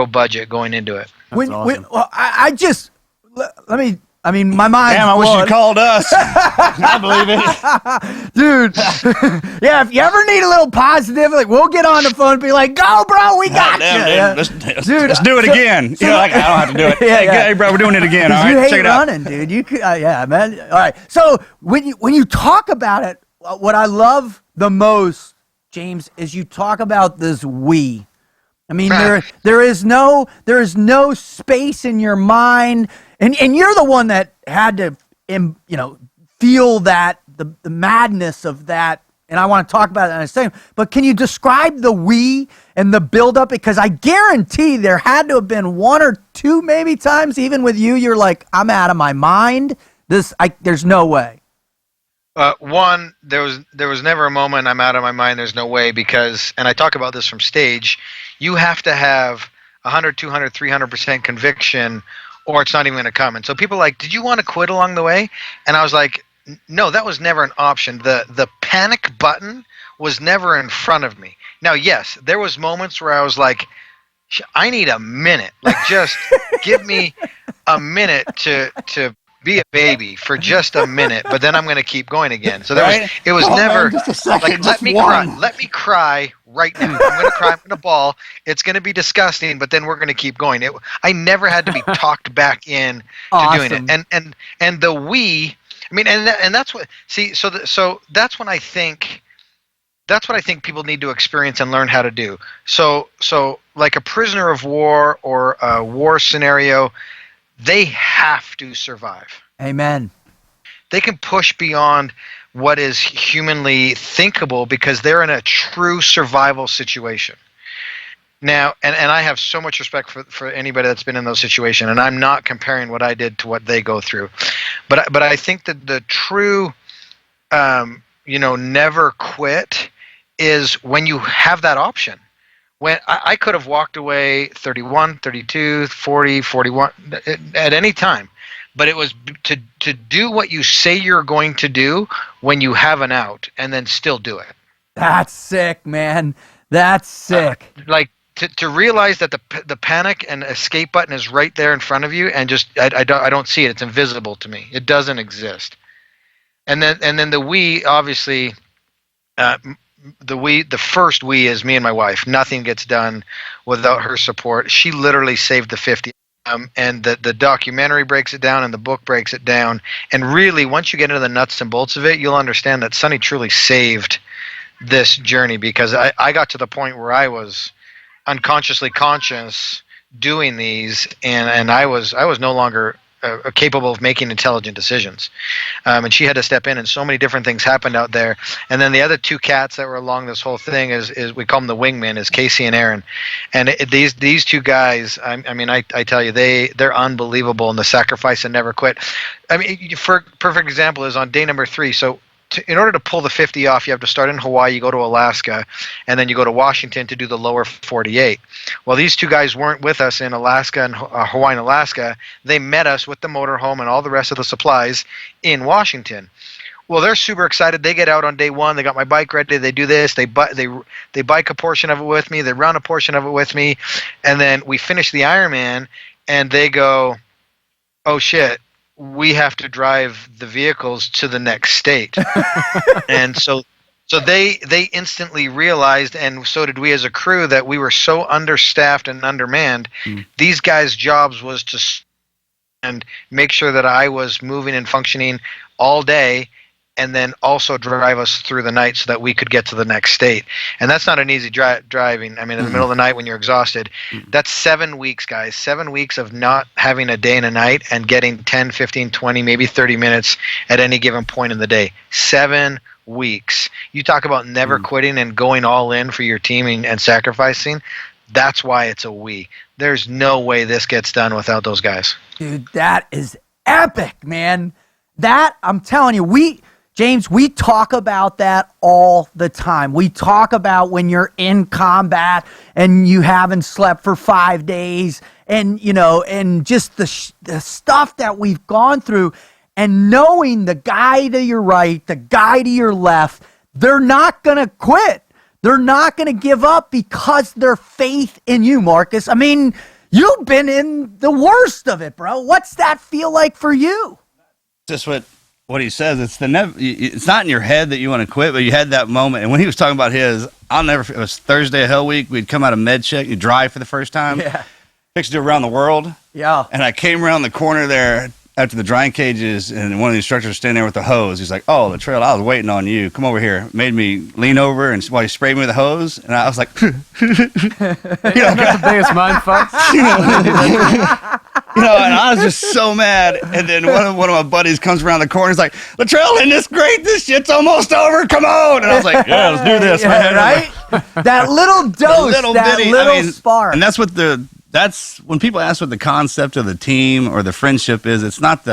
budget going into it. That's awesome. My mind. Damn, I wish you called us. I believe it. Dude. Yeah, if you ever need a little positive, like, we'll get on the phone and be like, go, bro, we got you. Let's do it again. You're like, I don't have to do it. Hey, bro, we're doing it again. All right, you hate check it out. running, dude. You could, yeah, man. All right. So when you talk about it, what I love the most, James, is you talk about this we. I mean, there is no space in your mind, and you're the one that had to, feel that the madness of that. And I want to talk about it in a second. But can you describe the we and the buildup? Because I guarantee there had to have been one or two maybe times, even with you, you're like, I'm out of my mind. There's no way. One, there was never a moment I'm out of my mind. There's no way, because, and I talk about this from stage, you have to have 100, 200, 300% conviction, or it's not even going to come. And so people are like, did you want to quit along the way? And I was like, no, that was never an option. The panic button was never in front of me. Now, yes, there was moments where I was like, I need a minute. Like, just give me a minute to be a baby for just a minute, but then I'm going to keep going again. So it was never just a second, like, just let me cry right now. I'm going to cry. I'm going to bawl. It's going to be disgusting, but then we're going to keep going. I never had to be talked back in to doing it. And the we, I mean, and that's what, see, so that's what I think people need to experience and learn how to do. So like a prisoner of war or a war scenario, they have to survive. Amen. They can push beyond what is humanly thinkable because they're in a true survival situation. Now, and I have so much respect for anybody that's been in those situations, and I'm not comparing what I did to what they go through. But I think that the true, never quit is when you have that option. When I could have walked away 31, 32, 40, 41 at any time, but it was to do what you say you're going to do when you have an out, and then still do it. That's sick, man. That's sick. To realize that the panic and escape button is right there in front of you, and just I don't see it. It's invisible to me. It doesn't exist. And then the we, obviously. The first we is me and my wife. Nothing gets done without her support. She literally saved the 50 and the documentary breaks it down and the book breaks it down. And really, once you get into the nuts and bolts of it, you'll understand that Sonny truly saved this journey, because I got to the point where I was unconsciously conscious doing these, and I was no longer capable of making intelligent decisions, and she had to step in, and so many different things happened out there. And then the other two cats that were along this whole thing is we call them the wingmen, is Casey and Aaron. And these two guys, I tell you, they're unbelievable in the sacrifice and never quit. I mean, for perfect example is on day number 3. So in order to pull the 50 off, you have to start in Hawaii, you go to Alaska, and then you go to Washington to do the lower 48. Well, these two guys weren't with us in Alaska and Hawaii and Alaska. They met us with the motorhome and all the rest of the supplies in Washington. Well, they're super excited. They get out on day 1. They got my bike ready. They do this. They bike a portion of it with me. They run a portion of it with me. And then we finish the Ironman, and they go, oh, shit. We have to drive the vehicles to the next state. And so they instantly realized, and so did we as a crew, that we were so understaffed and undermanned. These guys' jobs was to and make sure that I was moving and functioning all day, and then also drive us through the night so that we could get to the next state. And that's not an easy driving. I mean, in the middle of the night when you're exhausted, that's 7 weeks, guys. 7 weeks of not having a day and a night and getting 10, 15, 20, maybe 30 minutes at any given point in the day. 7 weeks. You talk about never quitting and going all in for your team and sacrificing. That's why it's a we. There's no way this gets done without those guys. Dude, that is epic, man. That, I'm telling you, James, we talk about that all the time. We talk about when you're in combat and you haven't slept for 5 days, and and just the stuff that we've gone through, and knowing the guy to your right, the guy to your left, they're not going to quit. They're not going to give up because their faith in you, Marcus. I mean, you've been in the worst of it, bro. What's that feel like for you? Just what he says, it's not in your head that you want to quit, but you had that moment. And when he was talking about it was Thursday of Hell Week. We'd come out of med check, you drive for the first time. Yeah. Fixed to do around the world. Yeah. And I came around the corner there after the drying cages, and one of the instructors was standing there with the hose. He's like, "Oh, the trail, I was waiting on you. Come over here." Made me lean over, and while he sprayed me with the hose, and I was like, That's the biggest mind fuck. and I was just so mad. And then one of my buddies comes around the corner. He's like, "Latrell, isn't this great? This shit's almost over. Come on!" And I was like, "Yeah, let's do this, man." Right? That little dose, spark. And that's when people ask what the concept of the team or the friendship is. It's not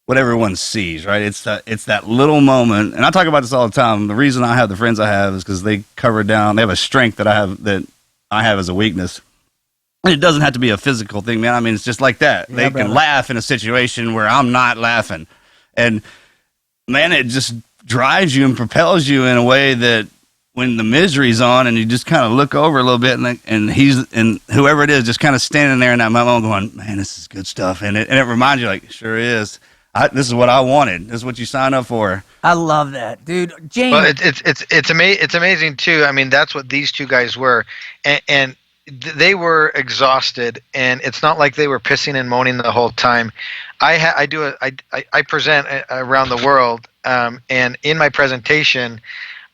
what everyone sees, right? It's that little moment. And I talk about this all the time. The reason I have the friends I have is because they cover down. They have a strength that I have as a weakness. And it doesn't have to be a physical thing, man. I mean, it's just like that. Yeah, they can laugh in a situation where I'm not laughing. And man, it just drives you and propels you in a way that when the misery's on and you just kind of look over a little bit, and whoever it is just kind of standing there in that moment going, "Man, this is good stuff." And it reminds you, like, sure is. This is what I wanted. This is what you signed up for. I love that, dude. James. Well, it's amazing too. I mean, that's what these two guys were, and they were exhausted, and it's not like they were pissing and moaning the whole time. I present around the world, and in my presentation,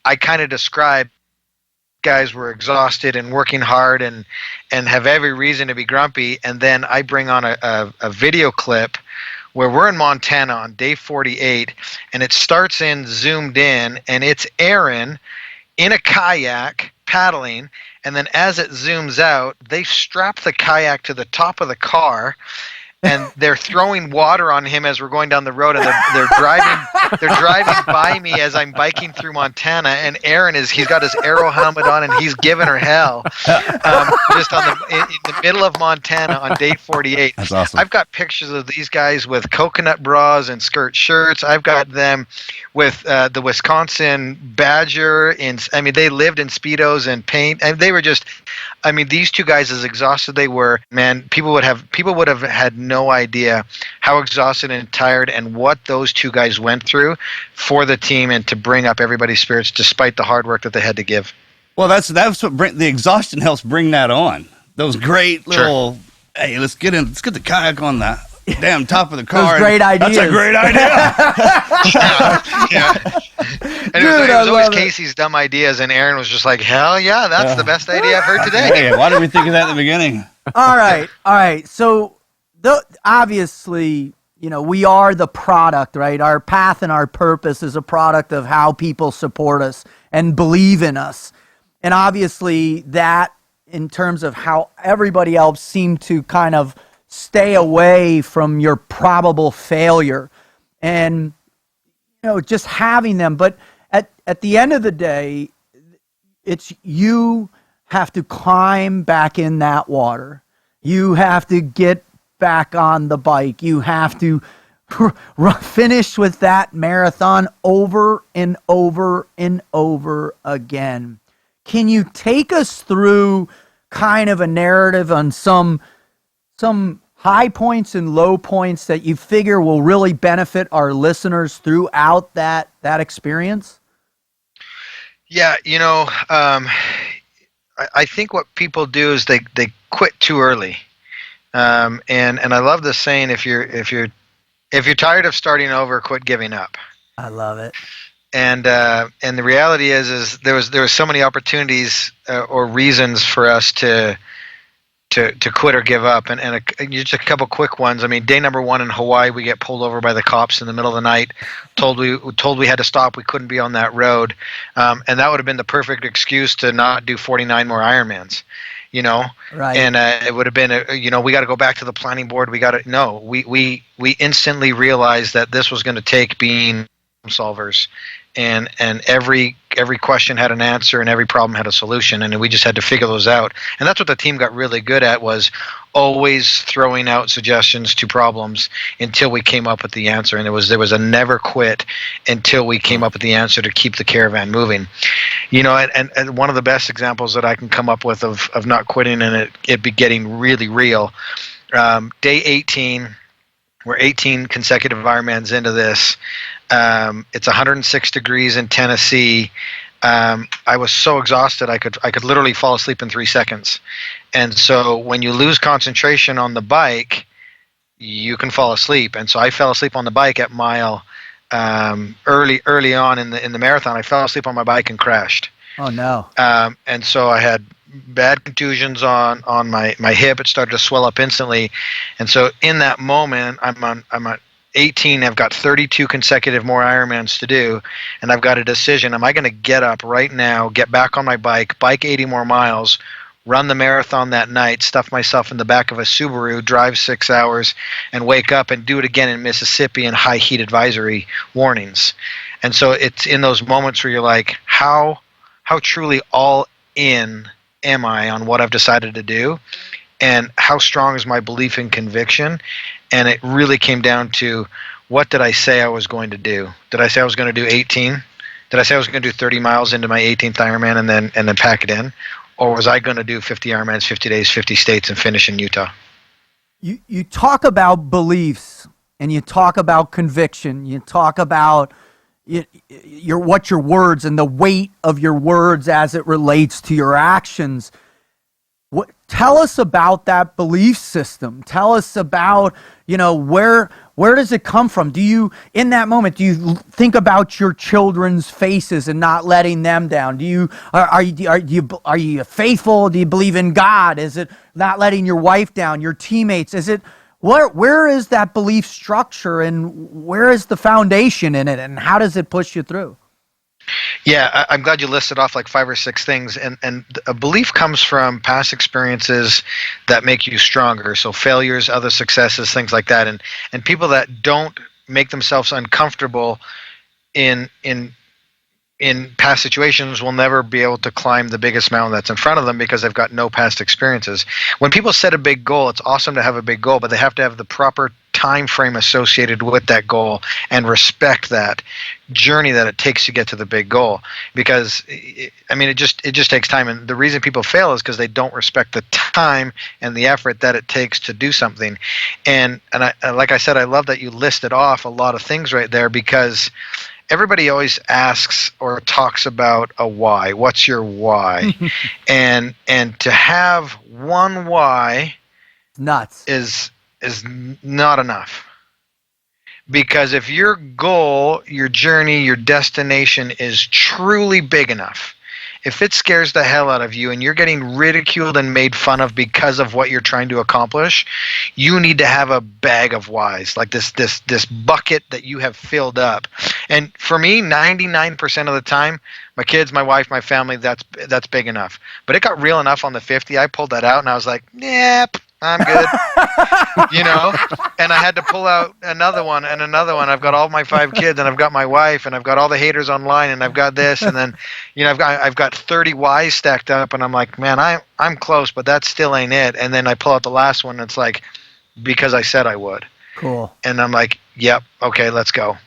I kind of describe guys were exhausted and working hard and have every reason to be grumpy, and then I bring on a video clip where we're in Montana on day 48, and it starts in zoomed in, and it's Aaron in a kayak paddling, and then as it zooms out, they strap the kayak to the top of the car, and they're throwing water on him as we're going down the road, and they're driving by me as I'm biking through Montana, and he's got his aero helmet on, and he's giving her hell, just in the middle of Montana on day 48. That's awesome. I've got pictures of these guys with coconut bras and skirt shirts. I've got them with the Wisconsin Badger. They lived in Speedos and paint, and they were just, these two guys, as exhausted they were, man, people would have had no idea how exhausted and tired and what those two guys went through for the team and to bring up everybody's spirits despite the hard work that they had to give. Well, that's what the exhaustion helps bring that on. Those great little hey, let's get the kayak on the damn top of the Those car. great ideas. That's a great idea. Yeah. And Dude, it I was always love it. Casey's dumb ideas, and Aaron was just like, hell yeah, that's the best idea I've heard today. Hey, why did we think of that in the beginning? All right. So, obviously, we are the product, right? Our path and our purpose is a product of how people support us and believe in us. And obviously, that in terms of how everybody else seemed to kind of stay away from your probable failure and, just having them. But at the end of the day, it's you have to climb back in that water. You have to get back on the bike. You have to finish with that marathon over and over and over again. Can you take us through kind of a narrative on some high points and low points that you figure will really benefit our listeners throughout that experience? Yeah, I think what people do is they quit too early, and I love the saying: if you're tired of starting over, quit giving up. I love it. And the reality is there was so many opportunities or reasons for us to quit or give up, and just a couple quick ones. I mean, day number 1 in Hawaii, we get pulled over by the cops in the middle of the night, told we had to stop, we couldn't be on that road, and that would have been the perfect excuse to not do 49 more Ironmans, Right. And it would have been we got to go back to the planning board. We instantly realized that this was going to take being solvers, and every question had an answer and every problem had a solution, and we just had to figure those out. And that's what the team got really good at, was always throwing out suggestions to problems until we came up with the answer. And there was a never quit until we came up with the answer to keep the caravan moving. And one of the best examples that I can come up with of not quitting and it be getting really real, day 18, we're 18 consecutive Ironmans into this. It's 106 degrees in Tennessee. I was so exhausted I could literally fall asleep in 3 seconds. And so when you lose concentration on the bike, you can fall asleep. And so I fell asleep on the bike at mile early on in the marathon. I fell asleep on my bike and crashed. Oh no. And so I had bad contusions on my hip. It started to swell up instantly. And so in that moment, I'm at 18. I've got 32 consecutive more Ironmans to do, and I've got a decision. Am I going to get up right now, get back on my bike 80 more miles, run the marathon that night, stuff myself in the back of a Subaru, drive 6 hours, and wake up and do it again in Mississippi in high heat advisory warnings? And so it's in those moments where you're like, how truly all in am I on what I've decided to do, and how strong is my belief and conviction? And it really came down to, what did I say I was going to do? Did I say I was going to do 18? Did I say I was going to do 30 miles into my 18th Ironman and then pack it in? Or was I going to do 50 Ironmans, 50 days, 50 states, and finish in Utah? You talk about beliefs, and you talk about conviction. You talk about your words and the weight of your words as it relates to your actions. Tell us about that belief system. Tell us about, where does it come from? Do you, in that moment, do you think about your children's faces and not letting them down? Are you faithful? Do you believe in God? Is it not letting your wife down, your teammates? Is it, where is that belief structure, and where is the foundation in it, and how does it push you through? Yeah, I'm glad you listed off like 5 or 6 things. And a belief comes from past experiences that make you stronger. So failures, other successes, things like that. And people that don't make themselves uncomfortable in past situations will never be able to climb the biggest mountain that's in front of them, because they've got no past experiences. When people set a big goal, it's awesome to have a big goal, but they have to have the proper time frame associated with that goal and respect that journey that it takes to get to the big goal. Because it just takes time, and the reason people fail is because they don't respect the time and the effort that it takes to do something. And like I said, I love that you listed off a lot of things right there, because everybody always asks or talks about a why. What's your why? and to have one why Nuts. is not enough. Because if your goal, your journey, your destination is truly big enough, if it scares the hell out of you and you're getting ridiculed and made fun of because of what you're trying to accomplish, you need to have a bag of whys, like this bucket that you have filled up. And for me, 99% of the time, my kids, my wife, my family, that's big enough. But it got real enough on the 50. I pulled that out and I was like, yep, I'm good. And I had to pull out another one and another one. I've got all my 5 kids, and I've got my wife, and I've got all the haters online, and I've got this, and then, I've got 30 Ys stacked up, and I'm like, man, I'm close, but that still ain't it. And then I pull out the last one, and it's like, because I said I would. Cool. And I'm like, yep, okay, let's go.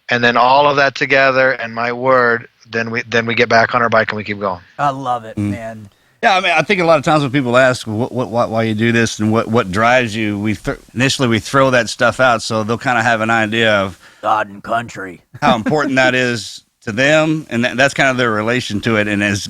And then all of that together, and my word, then we get back on our bike and we keep going. I love it, man. Yeah, I mean, I think a lot of times when people ask why you do this and what drives you, initially we throw that stuff out so they'll kind of have an idea of God and country. how important that is to them, and that's kind of their relation to it. And it's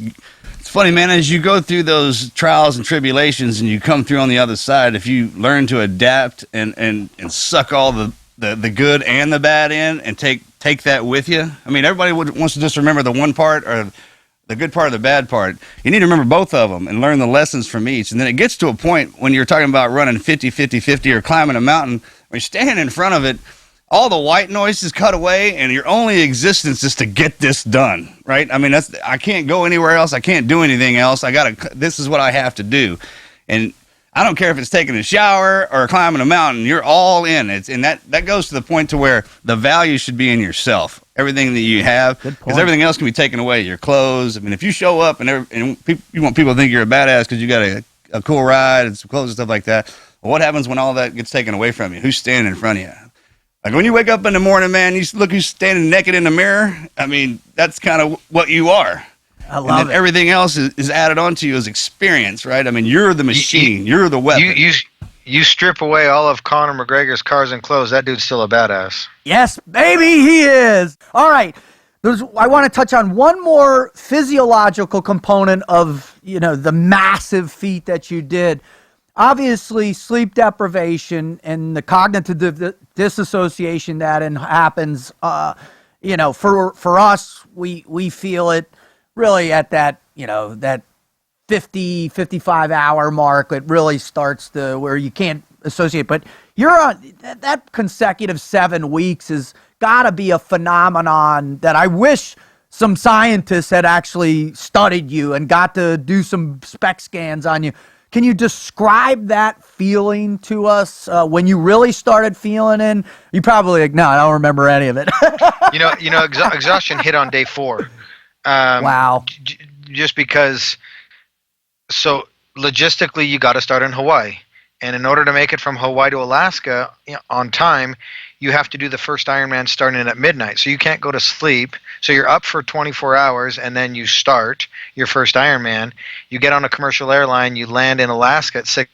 funny, man, as you go through those trials and tribulations and you come through on the other side, if you learn to adapt and suck all the good and the bad in and take that with you. I mean, everybody wants to just remember the one part or the good part or the bad part. You need to remember both of them and learn the lessons from each. And then it gets to a point when you're talking about running 50-50-50 or climbing a mountain, when you're standing in front of it, all the white noise is cut away and your only existence is to get this done, right? I mean, I can't go anywhere else. I can't do anything else. This is what I have to do. And I don't care if it's taking a shower or climbing a mountain, you're all in. And that goes to the point to where the value should be in yourself. Everything that you have, because everything else can be taken away. Your clothes. I mean, if you show up and you want people to think you're a badass because you got a cool ride and some clothes and stuff like that, well, what happens when all that gets taken away from you? Who's standing in front of you? Like when you wake up in the morning, man, you look who's standing naked in the mirror. I mean, that's kind of what you are. I love it. Everything else is added onto you as experience, right? I mean, you're the machine. You're the weapon. You strip away all of Conor McGregor's cars and clothes, that dude's still a badass. Yes, baby, he is. All right. I want to touch on one more physiological component of, the massive feat that you did. Obviously, sleep deprivation and the cognitive disassociation that happens, for us, we feel it really at that, that 50, 55 hour mark. It really starts to where you can't associate, but you're on that consecutive 7 weeks has got to be a phenomenon that I wish some scientists had actually studied you and got to do some spec scans on you. Can you describe that feeling to us when you really started feeling it? You probably no, I don't remember any of it. Exhaustion hit on day 4. Wow. Just because, so logistically, you got to start in Hawaii. And in order to make it from Hawaii to Alaska on time, you have to do the first Ironman starting at midnight. So you can't go to sleep. So you're up for 24 hours, and then you start your first Ironman. You get on a commercial airline. You land in Alaska at 6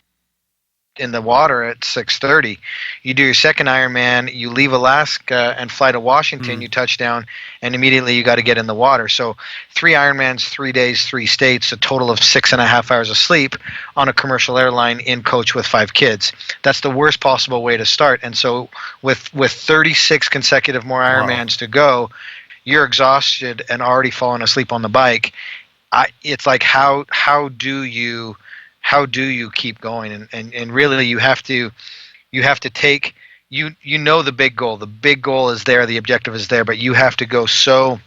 in the water at 6:30. You do your second Ironman. You leave Alaska and fly to Washington. You touch down, and immediately you got to get in the water. So 3 Ironmans, 3 days, 3 states, a total of 6.5 hours of sleep on a commercial airline in coach with 5 kids. That's the worst possible way to start. And so with 36 consecutive more Ironmans to go, you're exhausted and already falling asleep on the bike. It's like how do you keep going? And really you have to take the big goal. The big goal is there, the objective is there, but you have to go so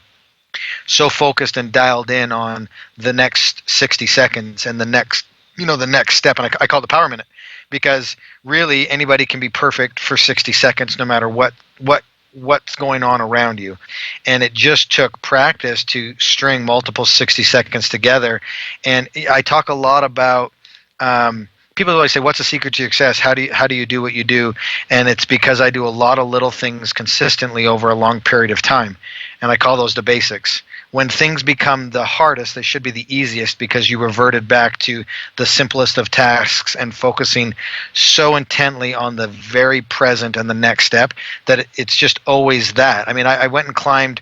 focused and dialed in on the next 60 seconds and the next step. And I call it the power minute, because really anybody can be perfect for 60 seconds no matter what's going on around you. And it just took practice to string multiple 60 seconds together. And I talk a lot about people always say, what's the secret to success? How do you do what you do? And it's because I do a lot of little things consistently over a long period of time. And I call those the basics. When things become the hardest, they should be the easiest, because you reverted back to the simplest of tasks and focusing so intently on the very present and the next step that it's just always that. I mean, I went and climbed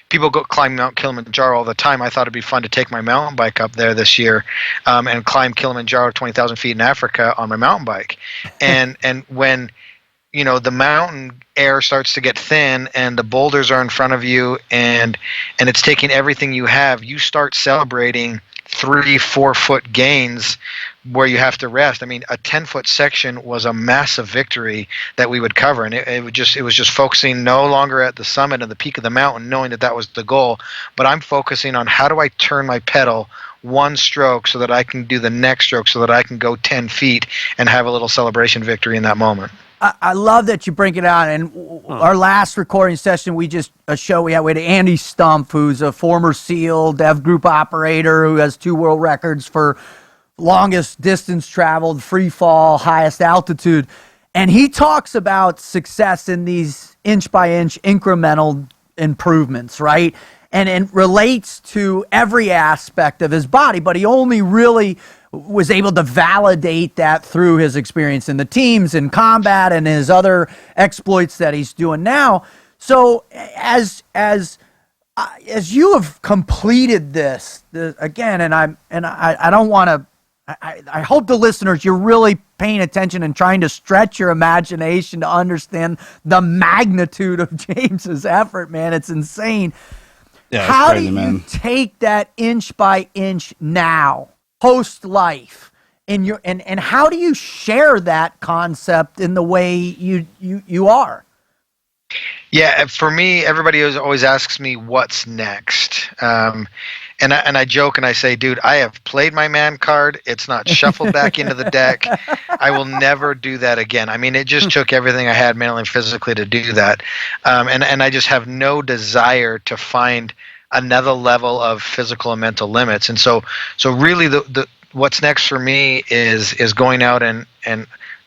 people go climb Mount Kilimanjaro all the time. I thought it'd be fun to take my mountain bike up there this year, and climb Kilimanjaro 20,000 feet in Africa on my mountain bike. And when the mountain air starts to get thin and the boulders are in front of you, and it's taking everything you have, you start celebrating 3-4 foot gains where you have to rest. I mean, a 10-foot section was a massive victory that we would cover, and it was just focusing no longer at the summit and the peak of the mountain, knowing that was the goal, but I'm focusing on how do I turn my pedal one stroke so that I can do the next stroke so that I can go 10 feet and have a little celebration victory in that moment. I love that you bring it out. And our last recording session, we had Andy Stumpf, who's a former SEAL, Dev Group operator, who has 2 world records for longest distance traveled, free fall, highest altitude. And he talks about success in these inch by inch incremental improvements, right? And it relates to every aspect of his body, but he only really was able to validate that through his experience in the teams, in combat, and his other exploits that he's doing now. So as you have completed this again, and I don't want to. I hope the listeners, you're really paying attention and trying to stretch your imagination to understand the magnitude of James's effort, man. It's insane. Yeah, How crazy, do you man. take that inch by inch now, post life, and how do you share that concept in the way you are? Yeah, for me, everybody always asks me what's next. And I joke and I say, dude, I have played my man card. It's not shuffled back into the deck. I will never do that again. I mean, it just took everything I had mentally and physically to do that. And I just have no desire to find another level of physical and mental limits. And so really the what's next for me is going out and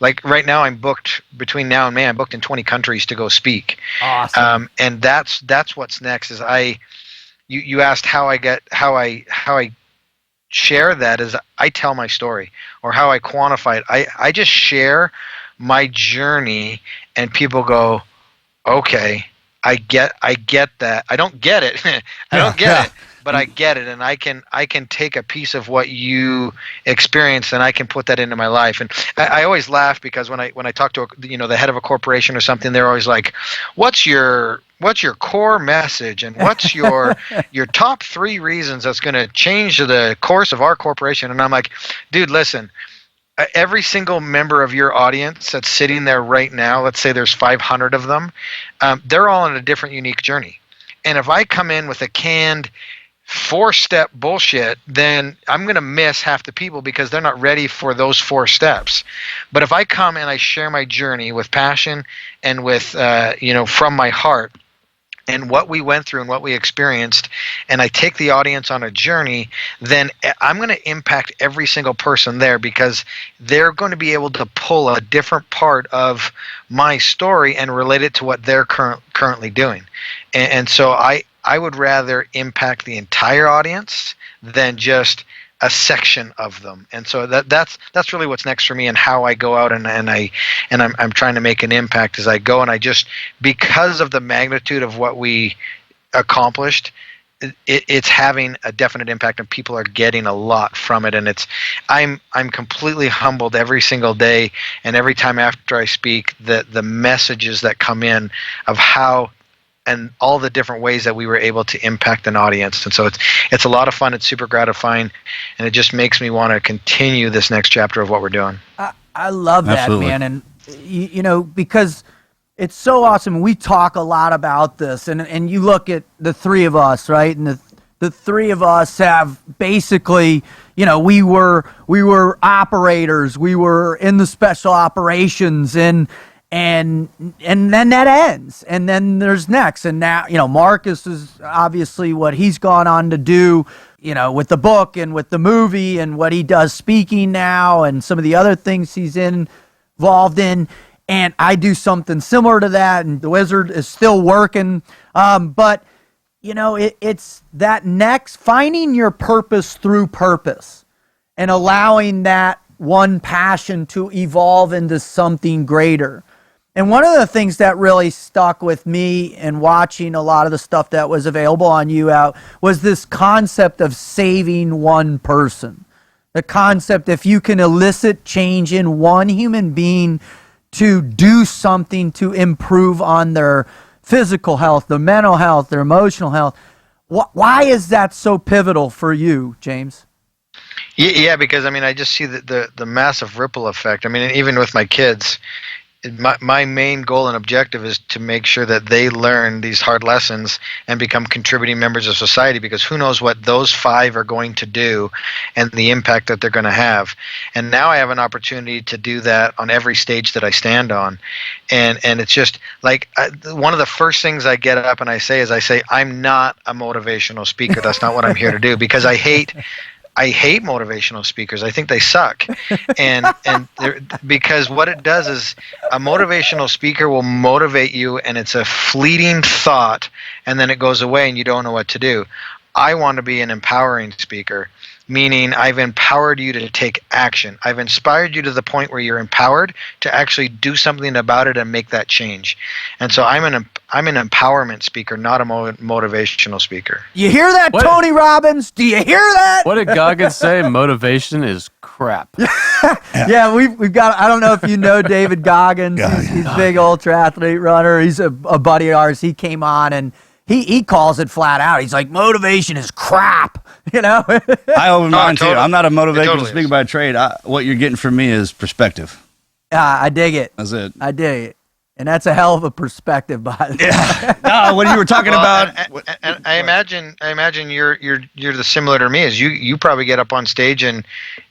like right now I'm booked between now and May. I'm booked in 20 countries to go speak. Awesome. And that's what's next is you asked how I share that is I tell my story or how I quantify it. I just share my journey and people go, okay, I get that. I don't get it. I don't get it, but I get it. And I can take a piece of what you experience and I can put that into my life. And I always laugh because when I talk to the head of a corporation or something, they're always like, what's your core message and what's your top 3 reasons that's going to change the course of our corporation? And I'm like, dude, listen, every single member of your audience that's sitting there right now, let's say there's 500 of them, they're all on a different, unique journey. And if I come in with a canned 4-step bullshit, then I'm going to miss half the people because they're not ready for those 4 steps. But if I come and I share my journey with passion and with, from my heart, and what we went through and what we experienced, and I take the audience on a journey, then I'm going to impact every single person there because they're going to be able to pull a different part of my story and relate it to what they're currently doing. And so I would rather impact the entire audience than just a section of them. And so that's really what's next for me and how I go out and I'm trying to make an impact as I go. And I just, because of the magnitude of what we accomplished, it's having a definite impact and people are getting a lot from it. And I'm completely humbled every single day. And every time after I speak, the messages that come in of how and all the different ways that we were able to impact an audience. And so it's a lot of fun. It's super gratifying. And it just makes me want to continue this next chapter of what we're doing. I love that, Absolutely. man. And, because it's so awesome. We talk a lot about this. And you look at the 3 of us, right? And the 3 of us have basically, we were operators. We were in the special operations and then that ends, and then there's next. And now, Marcus is obviously what he's gone on to do, with the book and with the movie and what he does speaking now and some of the other things he's involved in. And I do something similar to that, and the Wizard is still working. But, it's that next, finding your purpose through purpose and allowing that one passion to evolve into something greater. And one of the things that really stuck with me in watching a lot of the stuff that was available on you out was this concept of saving one person. The concept, if you can elicit change in one human being to do something to improve on their physical health, their mental health, their emotional health. Why is that so pivotal for you, James? Yeah, because I mean, I just see the massive ripple effect. I mean, even with my kids, my main goal and objective is to make sure that they learn these hard lessons and become contributing members of society, because who knows what those 5 are going to do and the impact that they're going to have. And now I have an opportunity to do that on every stage that I stand on. And it's just like one of the first things I get up and I say is, I'm not a motivational speaker. That's not what I'm here to do, because I hate motivational speakers. I think they suck. And because what it does is a motivational speaker will motivate you and it's a fleeting thought and then it goes away and you don't know what to do. I want to be an empowering speaker, meaning I've empowered you to take action. I've inspired you to the point where you're empowered to actually do something about it and make that change. And so I'm an empowerment speaker, not a motivational speaker. You hear that, What? Tony Robbins? Do you hear that? What did Goggins say? Motivation is crap. Yeah, we've got, I don't know if you know David Goggins. He's a big ultra athlete runner. He's a buddy of ours. He came on and he calls it flat out. He's like, motivation is crap, you know? I own mine too. totally. I'm not a motivational totally speaker is. by trade. What you're getting from me is perspective. I dig it. That's it. I dig it. And that's a hell of a perspective, by the way. No, when you were talking about, and I imagine you're the similar to me. Is you probably get up on stage and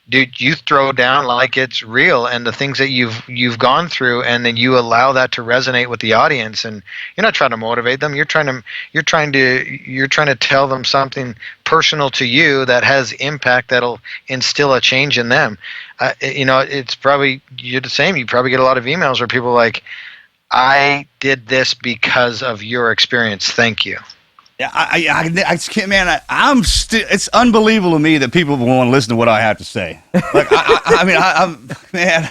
dude, you throw down like it's real, and the things that you've gone through, and then you allow that to resonate with the audience. And you're not trying to motivate them. You're trying to tell them something personal to you that has impact, that'll instill a change in them. It's probably, you're the same. You probably get a lot of emails where people are like, I did this because of your experience. Thank you. yeah, I just can't, man. I'm still. It's unbelievable to me that people want to listen to what I have to say. Like, I'm man.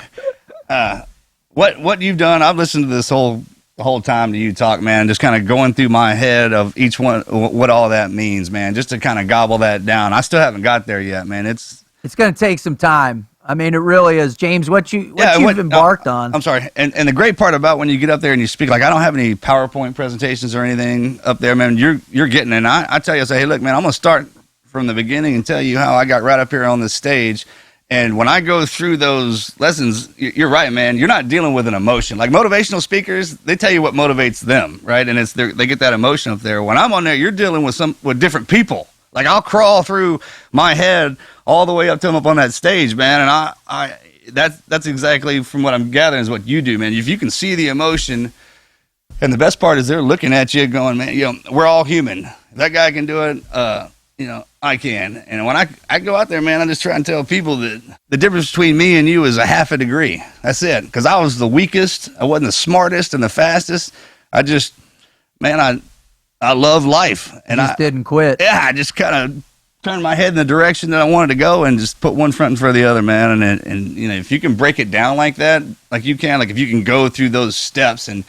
What you've done, I've listened to this the whole time to you talk, man. Just kind of going through my head of each one, what all that means, man. Just to kind of gobble that down. I still haven't got there yet, man. It's going to take some time. I mean, it really is. James, what you've embarked on. I'm sorry. And the great part about when you get up there and you speak, like, I don't have any PowerPoint presentations or anything up there, man. You're getting it. And I tell you, I say, hey, look, man, I'm going to start from the beginning and tell you how I got right up here on this stage. And when I go through those lessons, you're right, man. You're not dealing with an emotion. Like motivational speakers, they tell you what motivates them, right? And they get that emotion up there. When I'm on there, you're dealing with different people. Like I'll crawl through my head all the way up to them up on that stage, man. And that's exactly from what I'm gathering is what you do, man. If you can see the emotion, and the best part is they're looking at you going, man, we're all human. If that guy can do it, I can. And when I go out there, man, I just try and tell people that the difference between me and you is a half a degree. That's it. Because I was the weakest. I wasn't the smartest and the fastest. I love life. And I didn't quit. Yeah, I just kind of turned my head in the direction that I wanted to go and just put one front in front of the other, man. And if you can break it down like that, like you can, like if you can go through those steps and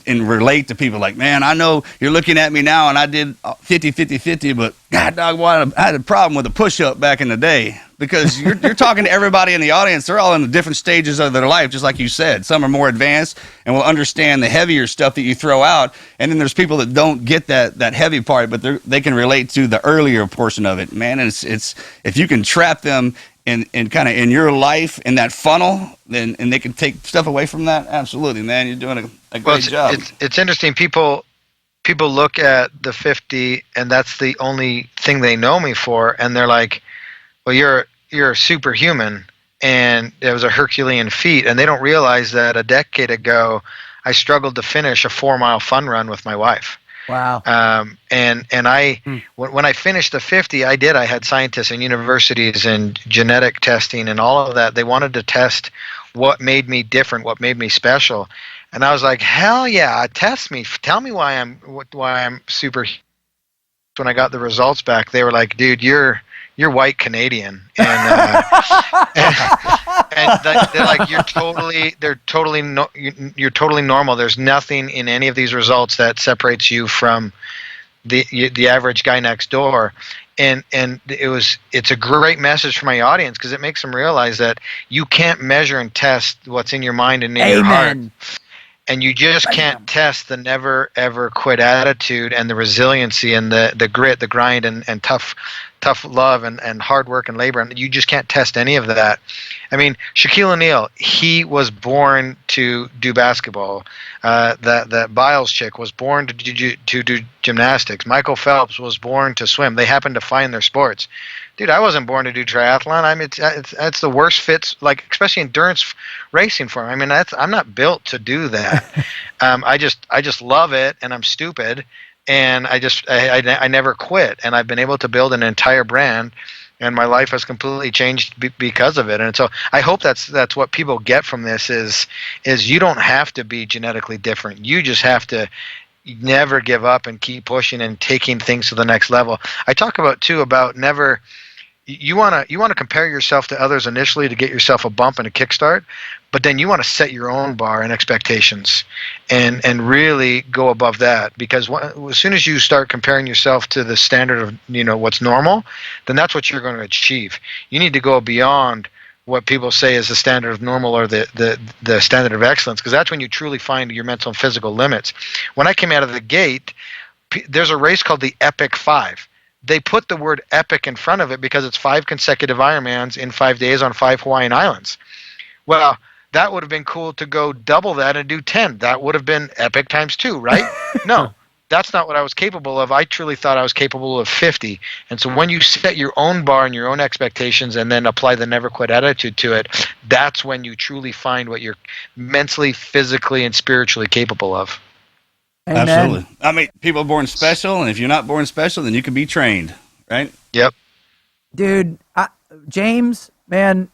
relate to people like, man, I know you're looking at me now and I did 50, but God, dog, I had a problem with a push-up back in the day because you're talking to everybody in the audience. They're all in the different stages of their life, just like you said. Some are more advanced and will understand the heavier stuff that you throw out. And then there's people that don't get that heavy part, but they can relate to the earlier portion of it, man. And it's if you can trap them in kind of in your life in that funnel, and they can take stuff away from that. Absolutely, man. You're doing a great job. It's interesting. People look at the 50 and that's the only thing they know me for, and they're like, well, you're a superhuman, and it was a Herculean feat, and they don't realize that a decade ago I struggled to finish a 4-mile fun run with my wife. Wow. When I finished the 50, I had scientists and universities and genetic testing and all of that. They wanted to test what made me different, what made me special. And I was like, hell yeah, test me. Tell me why I'm super. When I got the results back, they were like, dude, you're you're white Canadian, and they're like, you're totally normal. There's nothing in any of these results that separates you from the average guy next door. And it's a great message for my audience, because it makes them realize that you can't measure and test what's in your mind and in your heart. And you just can't test the never ever quit attitude and the resiliency and the grit, the grind, and tough love and hard work and labor. And you just can't test any of that. I mean, Shaquille O'Neal, he was born to do basketball. That Biles chick was born to do gymnastics. Michael Phelps was born to swim. They happened to find their sports. Dude, I wasn't born to do triathlon. I mean, it's the worst fits, like especially endurance racing for me. I mean, I'm not built to do that. I just love it, and I'm stupid, and I never quit, and I've been able to build an entire brand, and my life has completely changed because of it. And so I hope that's what people get from this is you don't have to be genetically different. You just have to never give up and keep pushing and taking things to the next level. I talk about never. You want to compare yourself to others initially to get yourself a bump and a kickstart, but then you want to set your own bar and expectations and really go above that, because as soon as you start comparing yourself to the standard of what's normal, then that's what you're going to achieve. You need to go beyond what people say is the standard of normal or the standard of excellence, because that's when you truly find your mental and physical limits. When I came out of the gate, there's a race called the Epic 5. They put the word epic in front of it because it's 5 consecutive Ironmans in 5 days on 5 Hawaiian islands. Well, that would have been cool to go double that and do 10. That would have been epic times 2, right? No, that's not what I was capable of. I truly thought I was capable of 50. And so when you set your own bar and your own expectations and then apply the never quit attitude to it, that's when you truly find what you're mentally, physically, and spiritually capable of. Amen. Absolutely. I mean, people are born special, and if you're not born special, then you can be trained, right? Yep. Dude, James, man,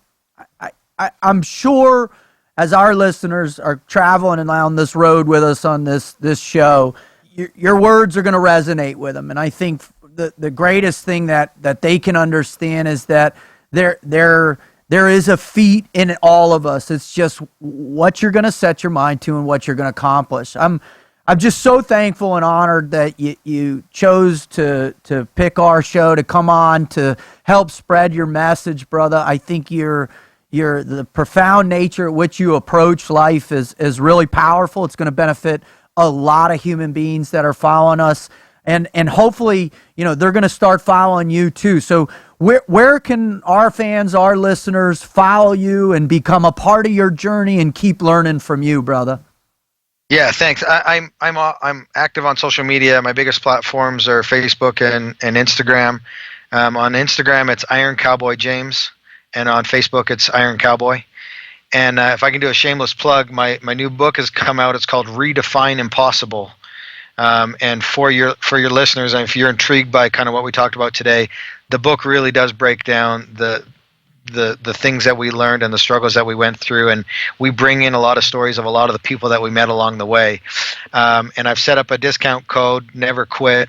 I'm sure as our listeners are traveling on this road with us on this show, your words are going to resonate with them. And I think the greatest thing that they can understand is that there is a feat in all of us. It's just what you're going to set your mind to and what you're going to accomplish. I'm just so thankful and honored that you chose to pick our show to come on to help spread your message, brother. I think the profound nature at which you approach life is really powerful. It's going to benefit a lot of human beings that are following us, and hopefully, they're going to start following you too. So where can our fans, our listeners, follow you and become a part of your journey and keep learning from you, brother? Yeah, thanks. I'm active on social media. My biggest platforms are Facebook and Instagram. On Instagram, it's Iron Cowboy James, and on Facebook, it's Iron Cowboy. And if I can do a shameless plug, my new book has come out. It's called Redefine Impossible. And for your listeners, and if you're intrigued by kind of what we talked about today, the book really does break down the things that we learned and the struggles that we went through, and we bring in a lot of stories of a lot of the people that we met along the way. And I've set up a discount code, Never Quit,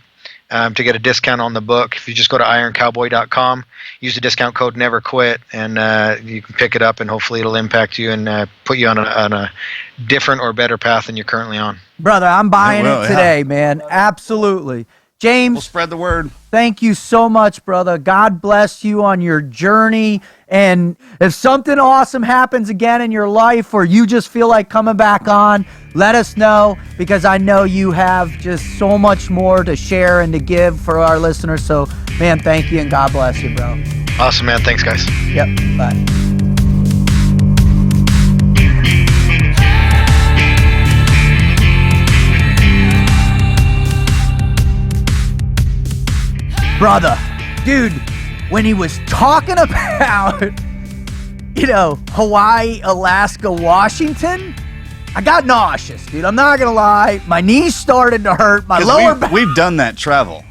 to get a discount on the book. If you just go to ironcowboy.com, use the discount code Never Quit, and you can pick it up, and hopefully it'll impact you and put you on a different or better path than you're currently on. Brother, I'm buying it today, man. Absolutely. James, We'll spread the word. Thank you so much, brother. God bless you on your journey. And if something awesome happens again in your life, or you just feel like coming back on, let us know, because I know you have just so much more to share and to give for our listeners. So, man, thank you, and God bless you, bro. Awesome, man. Thanks, guys. Yep. Bye. Brother, dude, when he was talking about, Hawaii, Alaska, Washington, I got nauseous, dude. I'm not going to lie. My knees started to hurt. My lower back. We've done that travel.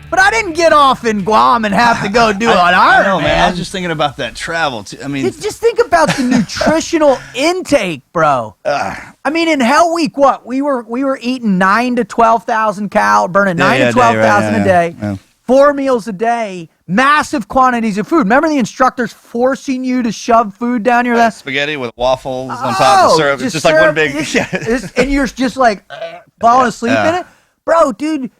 But I didn't get off in Guam and have to go do an Ironman. Man. I was just thinking about that travel, too. I mean, just think about the nutritional intake, bro. I mean, in Hell Week, what? We were eating 9 to 12,000 calories, burning 9 to 12,000 a day. Yeah. 4 meals a day, massive quantities of food. Remember the instructors forcing you to shove food down your left? Spaghetti with waffles on top of syrup. It's just like one big. And you're just like falling asleep in it. Bro, dude,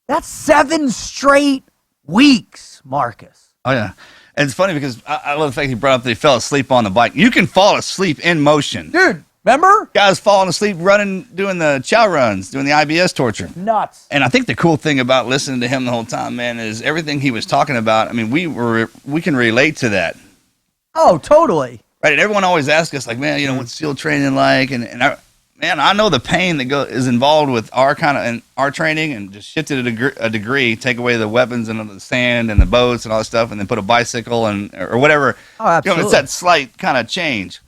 that's 7 straight weeks, Marcus. Oh, yeah. And it's funny because I love the fact he brought up that he fell asleep on the bike. You can fall asleep in motion. Dude, remember? Guys falling asleep running, doing the chow runs, doing the IBS torture. Nuts. And I think the cool thing about listening to him the whole time, man, is everything he was talking about. I mean, we can relate to that. Oh, totally. Right. And everyone always asks us, like, man, you know, what's SEAL training like? And I know the pain that is involved with our training, and just shift it a degree, take away the weapons and the sand and the boats and all that stuff, and then put a bicycle or whatever. Oh, absolutely. You know, it's that slight kind of change.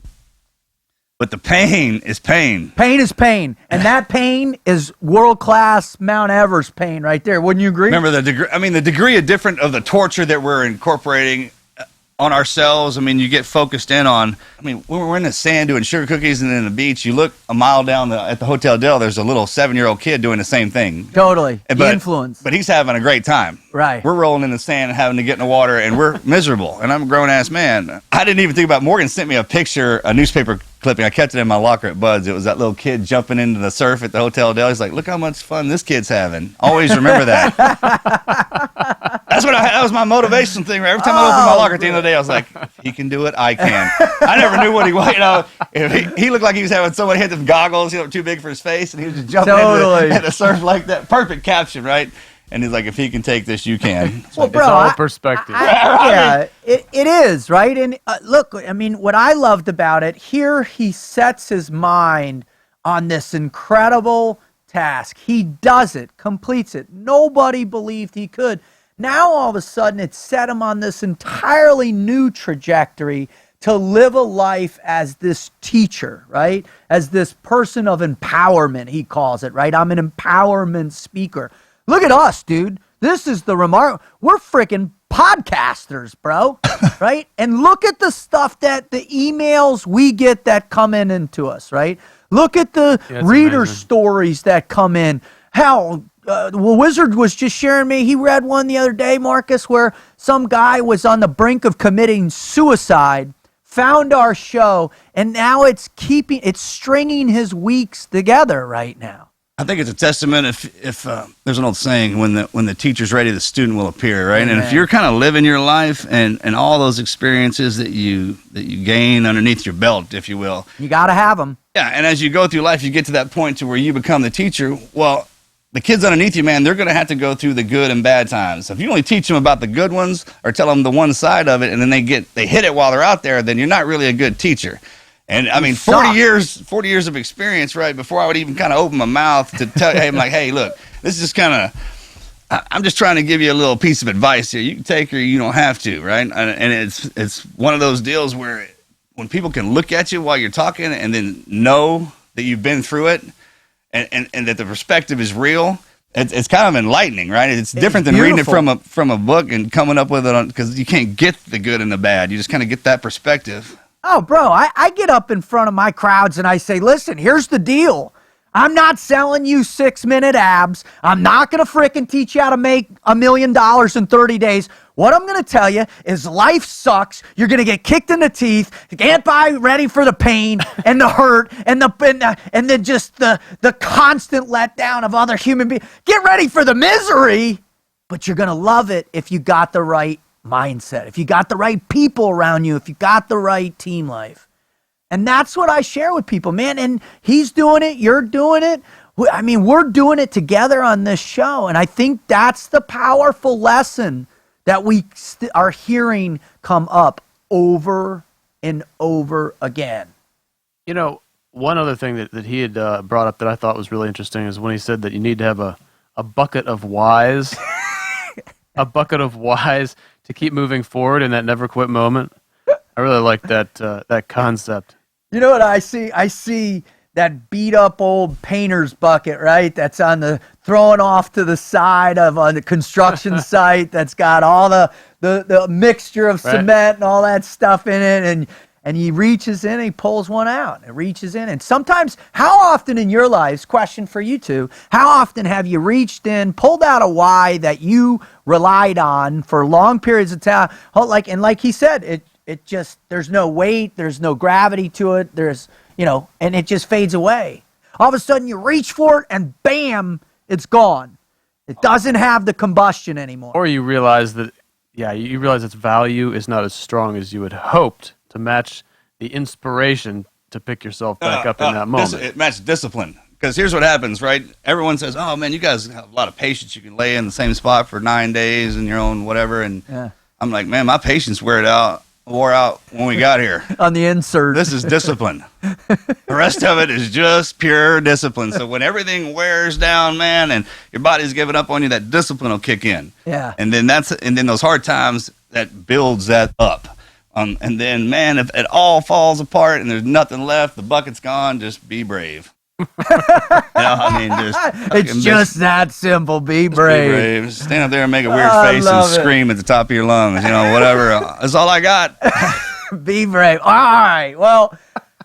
But the pain is pain. Pain is pain. And that pain is world-class Mount Everest pain right there. Wouldn't you agree? Remember the degree? I mean, the degree of different of the torture that we're incorporating on ourselves. I mean, you get focused in on. I mean, when we're in the sand doing sugar cookies and then the beach, you look a mile down at the Hotel Del. There's a little 7-year-old kid doing the same thing. Totally. But, Influence. But he's having a great time. Right. We're rolling in the sand and having to get in the water, and we're miserable. And I'm a grown ass man. I didn't even think about. Morgan sent me a picture, a newspaper clipping. I kept it in my locker at Bud's. It was that little kid jumping into the surf at the Hotel Del. He's like, "Look how much fun this kid's having." Always remember that. That was my motivation thing. Right? Every time I opened my locker at the end of the day, I was like, if he can do it, I can. I never knew what he was. You know, if he looked like he was having someone hit the goggles, you know, too big for his face, and he was just jumping into the surf like that. Perfect caption, right? And he's like, if he can take this, you can. Well, bro, it's all perspective. Yeah, it is, right? And look, I mean, what I loved about it, here he sets his mind on this incredible task. He does it, completes it. Nobody believed he could. Now, all of a sudden, it set him on this entirely new trajectory to live a life as this teacher, right? As this person of empowerment, he calls it, right? I'm an empowerment speaker. Look at us, dude. This is the remark. We're freaking podcasters, bro. Right? And look at the stuff the emails we get that come into us, right? Look at the reader stories that come in. Hell, Wizard was just sharing me. He read one the other day, Marcus, where some guy was on the brink of committing suicide, found our show, and now it's stringing his weeks together right now. I think it's a testament if there's an old saying, when the teacher's ready, the student will appear, right? And if you're kind of living your life and all those experiences that you gain underneath your belt, if you will. You got to have them. Yeah, and as you go through life, you get to that point to where you become the teacher. Well, the kids underneath you, man, they're going to have to go through the good and bad times. So if you only teach them about the good ones or tell them the one side of it, and then they hit it while they're out there, then you're not really a good teacher. And I mean, 40 years of experience, right? Before I would even kind of open my mouth to tell him, like, hey, look, this is just kind of, I'm just trying to give you a little piece of advice here. You can take or you don't have to, right? And it's one of those deals where when people can look at you while you're talking and then know that you've been through it and that the perspective is real, it's kind of enlightening, right? It's different than reading it from a book and coming up with it because you can't get the good and the bad. You just kind of get that perspective. Oh, bro, I get up in front of my crowds and I say, listen, here's the deal. I'm not selling you 6-minute abs. I'm not going to frickin' teach you how to make $1 million in 30 days. What I'm going to tell you is life sucks. You're going to get kicked in the teeth. You can't buy ready for the pain and the hurt and the constant letdown of other human beings. Get ready for the misery, but you're going to love it if you got the right mindset, if you got the right people around you, if you got the right team life. And that's what I share with people, man. And he's doing it, you're doing it. I mean, we're doing it together on this show. And I think that's the powerful lesson that we are hearing come up over and over again. You know, one other thing that he had brought up that I thought was really interesting is when he said that you need to have a bucket of whys, a bucket of whys to keep moving forward in that never quit moment. I really like that concept. You know what I see? I see that beat up old painter's bucket, right? That's on the thrown off to the side of on the construction site. That's got all the mixture of cement and all that stuff in it, and he reaches in and he pulls one out. It reaches in. And sometimes, how often in your lives, question for you two, how often have you reached in, pulled out a why that you relied on for long periods of time? Like he said, it just, there's no weight, there's no gravity to it, and it just fades away. All of a sudden you reach for it and bam, it's gone. It doesn't have the combustion anymore. Or you realize that, you realize its value is not as strong as you had hoped to match the inspiration to pick yourself back up in that moment. It matched discipline. Because here's what happens, right? Everyone says, oh, man, you guys have a lot of patience. You can lay in the same spot for 9 days in your own whatever. And I'm like, man, my patience wore out when we got here. On the insert. This is discipline. The rest of it is just pure discipline. So when everything wears down, man, and your body's giving up on you, that discipline will kick in. Yeah. And then those hard times, that builds that up. And then, man, if it all falls apart and there's nothing left, the bucket's gone, just be brave. It's just that simple. Be brave. Just stand up there and make a weird face and scream at the top of your lungs. Whatever. That's all I got. Be brave. All right. Well,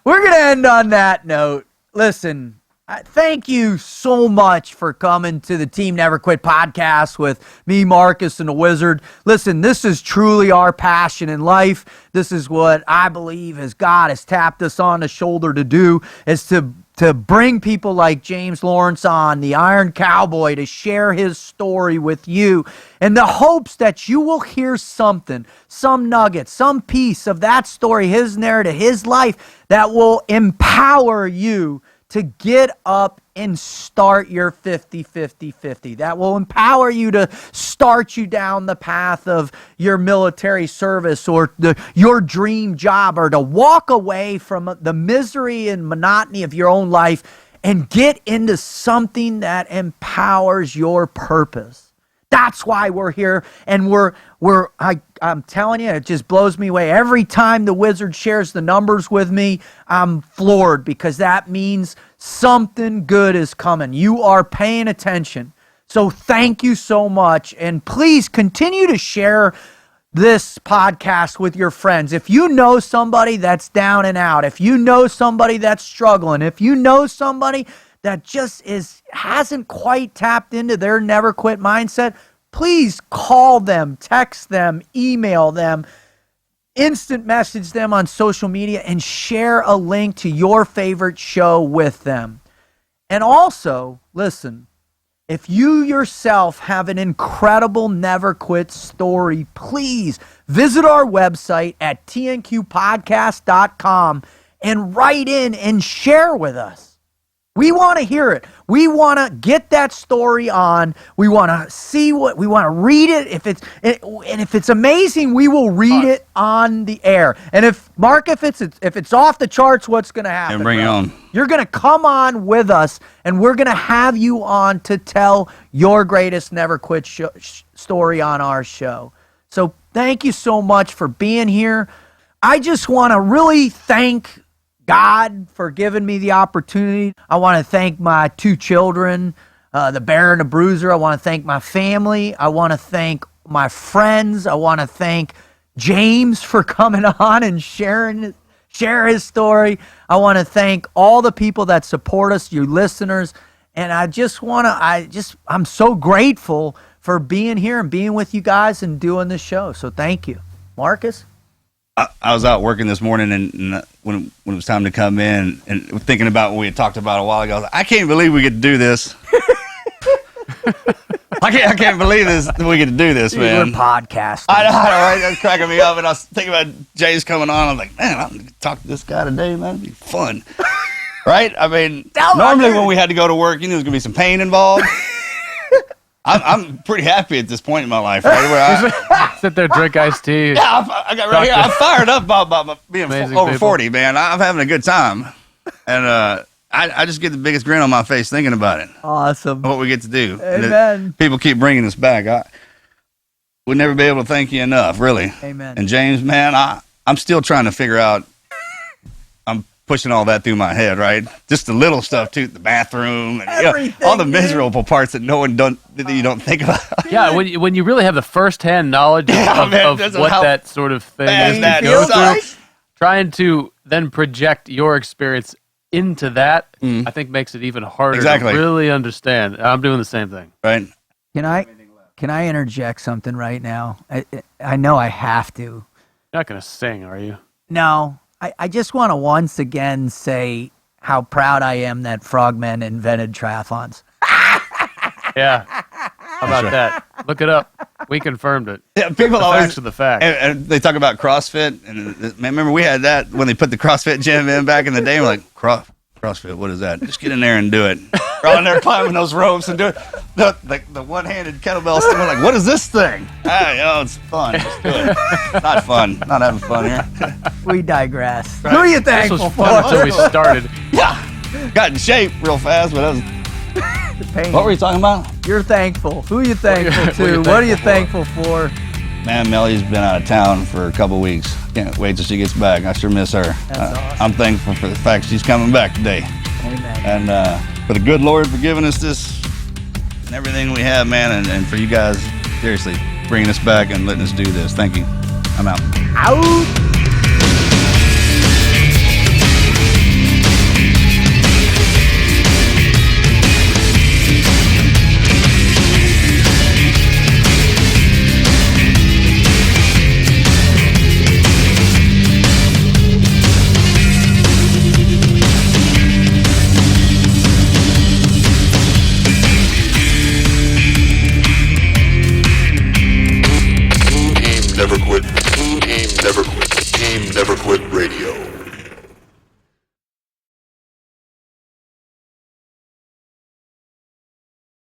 we're going to end on that note. Listen, thank you so much for coming to the Team Never Quit podcast with me, Marcus, and the Wizard. Listen, this is truly our passion in life. This is what I believe as God has tapped us on the shoulder to do, is to bring people like James Lawrence on, the Iron Cowboy, to share his story with you in the hopes that you will hear something, some nugget, some piece of that story, his narrative, his life, that will empower you to get up and start your 50-50-50. That will empower you to start you down the path of your military service or your dream job, or to walk away from the misery and monotony of your own life and get into something that empowers your purpose. That's why we're here, and I'm telling you, it just blows me away. Every time the Wizard shares the numbers with me, I'm floored, because that means something good is coming. You are paying attention. So thank you so much, and please continue to share this podcast with your friends. If you know somebody that's down and out, if you know somebody that's struggling, if you know somebody that just hasn't quite tapped into their never quit mindset, please call them, text them, email them, instant message them on social media, and share a link to your favorite show with them. And also, listen, if you yourself have an incredible never quit story, please visit our website at tnqpodcast.com and write in and share with us. We want to hear it. We want to get that story on. We want to see we want to read it. If it's amazing, we will read it on the air. And if it's off the charts, what's going to happen? And bring it on. You're going to come on with us, and we're going to have you on to tell your greatest never quit story on our show. So thank you so much for being here. I just want to really thank God for giving me the opportunity. I want to thank my 2 children, the Bear and the Bruiser. I want to thank my family. I want to thank my friends. I want to thank James for coming on and share his story. I want to thank all the people that support us, you listeners. And I'm so grateful for being here and being with you guys and doing this show. So thank you. Marcus? I was out working this morning, and when it was time to come in, and thinking about what we had talked about a while ago, I was like, I can't believe we get to do this. I can't believe this. We get to do this, man. We're podcasting. I know, right? That's cracking me up. And I was thinking about Jay's coming on. I was like, man, I'm going to talk to this guy today, man. It'd be fun. Right? I mean, normally when we had to go to work, there's going to be some pain involved. I'm pretty happy at this point in my life, right? Where Sit there, drink iced tea. Yeah, I got right here. I'm fired up about being over 40, man. I'm having a good time. And I just get the biggest grin on my face thinking about it. Awesome. What we get to do. Amen. People keep bringing us back. We'll never be able to thank you enough, really. Amen. And James, man, I'm still trying to figure out. I'm pushing all that through my head, right? Just the little stuff too, the bathroom, and all the miserable parts that that you don't think about. Yeah, when you really have the first-hand knowledge of what that sort of thing is to go through. trying to then project your experience into that, I think makes it even harder to really understand. I'm doing the same thing. Right. Can I interject something right now? I know I have to. You're not going to sing, are you? No, I just want to once again say how proud I am that frogmen invented triathlons. Yeah. How about that? Look it up. We confirmed it. Yeah, people The always facts are the facts. And they talk about CrossFit, and man, remember we had that when they put the CrossFit gym in back in the day. We're like, CrossFit, what is that? Just get in there and do it. We're on there climbing those ropes and do it. The one-handed kettlebell stick. We're like, what is this thing? It's fun. Just do it. Not fun. Not having fun here. We digress. Right. Who are you This thankful was for? fun until we started. Yeah, got in shape real fast, but that was. Pain. What were you talking about? You're thankful. Who are you thankful What are to? you What are you thankful thankful for? Man, Mellie's been out of town for a couple weeks. Can't wait till she gets back. I sure miss her. That's awesome. I'm thankful for the fact she's coming back today. Amen. And for the good Lord for giving us this and everything we have, man, and for you guys, seriously, bringing us back and letting us do this. Thank you. I'm out. Out. Never quit. Team Never Quit. Team Never Quit Radio.